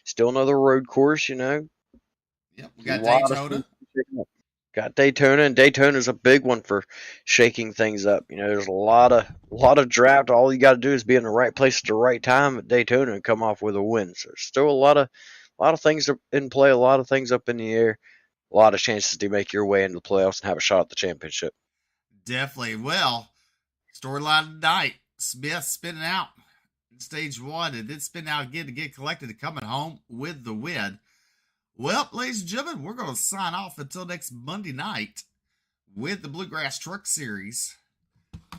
[SPEAKER 4] Still another road course.
[SPEAKER 3] Yep, we got
[SPEAKER 4] Daytona. Got Daytona, and Daytona's a big one for shaking things up. There's a lot of draft. All you got to do is be in the right place at the right time at Daytona and come off with a win. So there's still a lot of things in play, a lot of things up in the air, a lot of chances to make your way into the playoffs and have a shot at the championship.
[SPEAKER 3] Definitely. Well, storyline tonight: Smith spinning out in stage 1, and then spin out again to get collected and coming home with the win. Well, ladies and gentlemen, we're going to sign off until next Monday night with the Bluegrass Truck Series.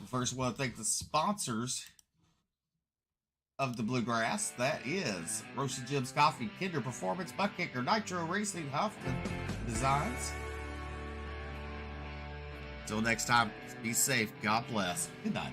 [SPEAKER 3] First, I want to thank the sponsors of the Bluegrass. That is Roasted Jim's Coffee, Kinder Performance, Buckkicker, Nitro Racing, Huffman Designs. Until next time, be safe. God bless. Good night.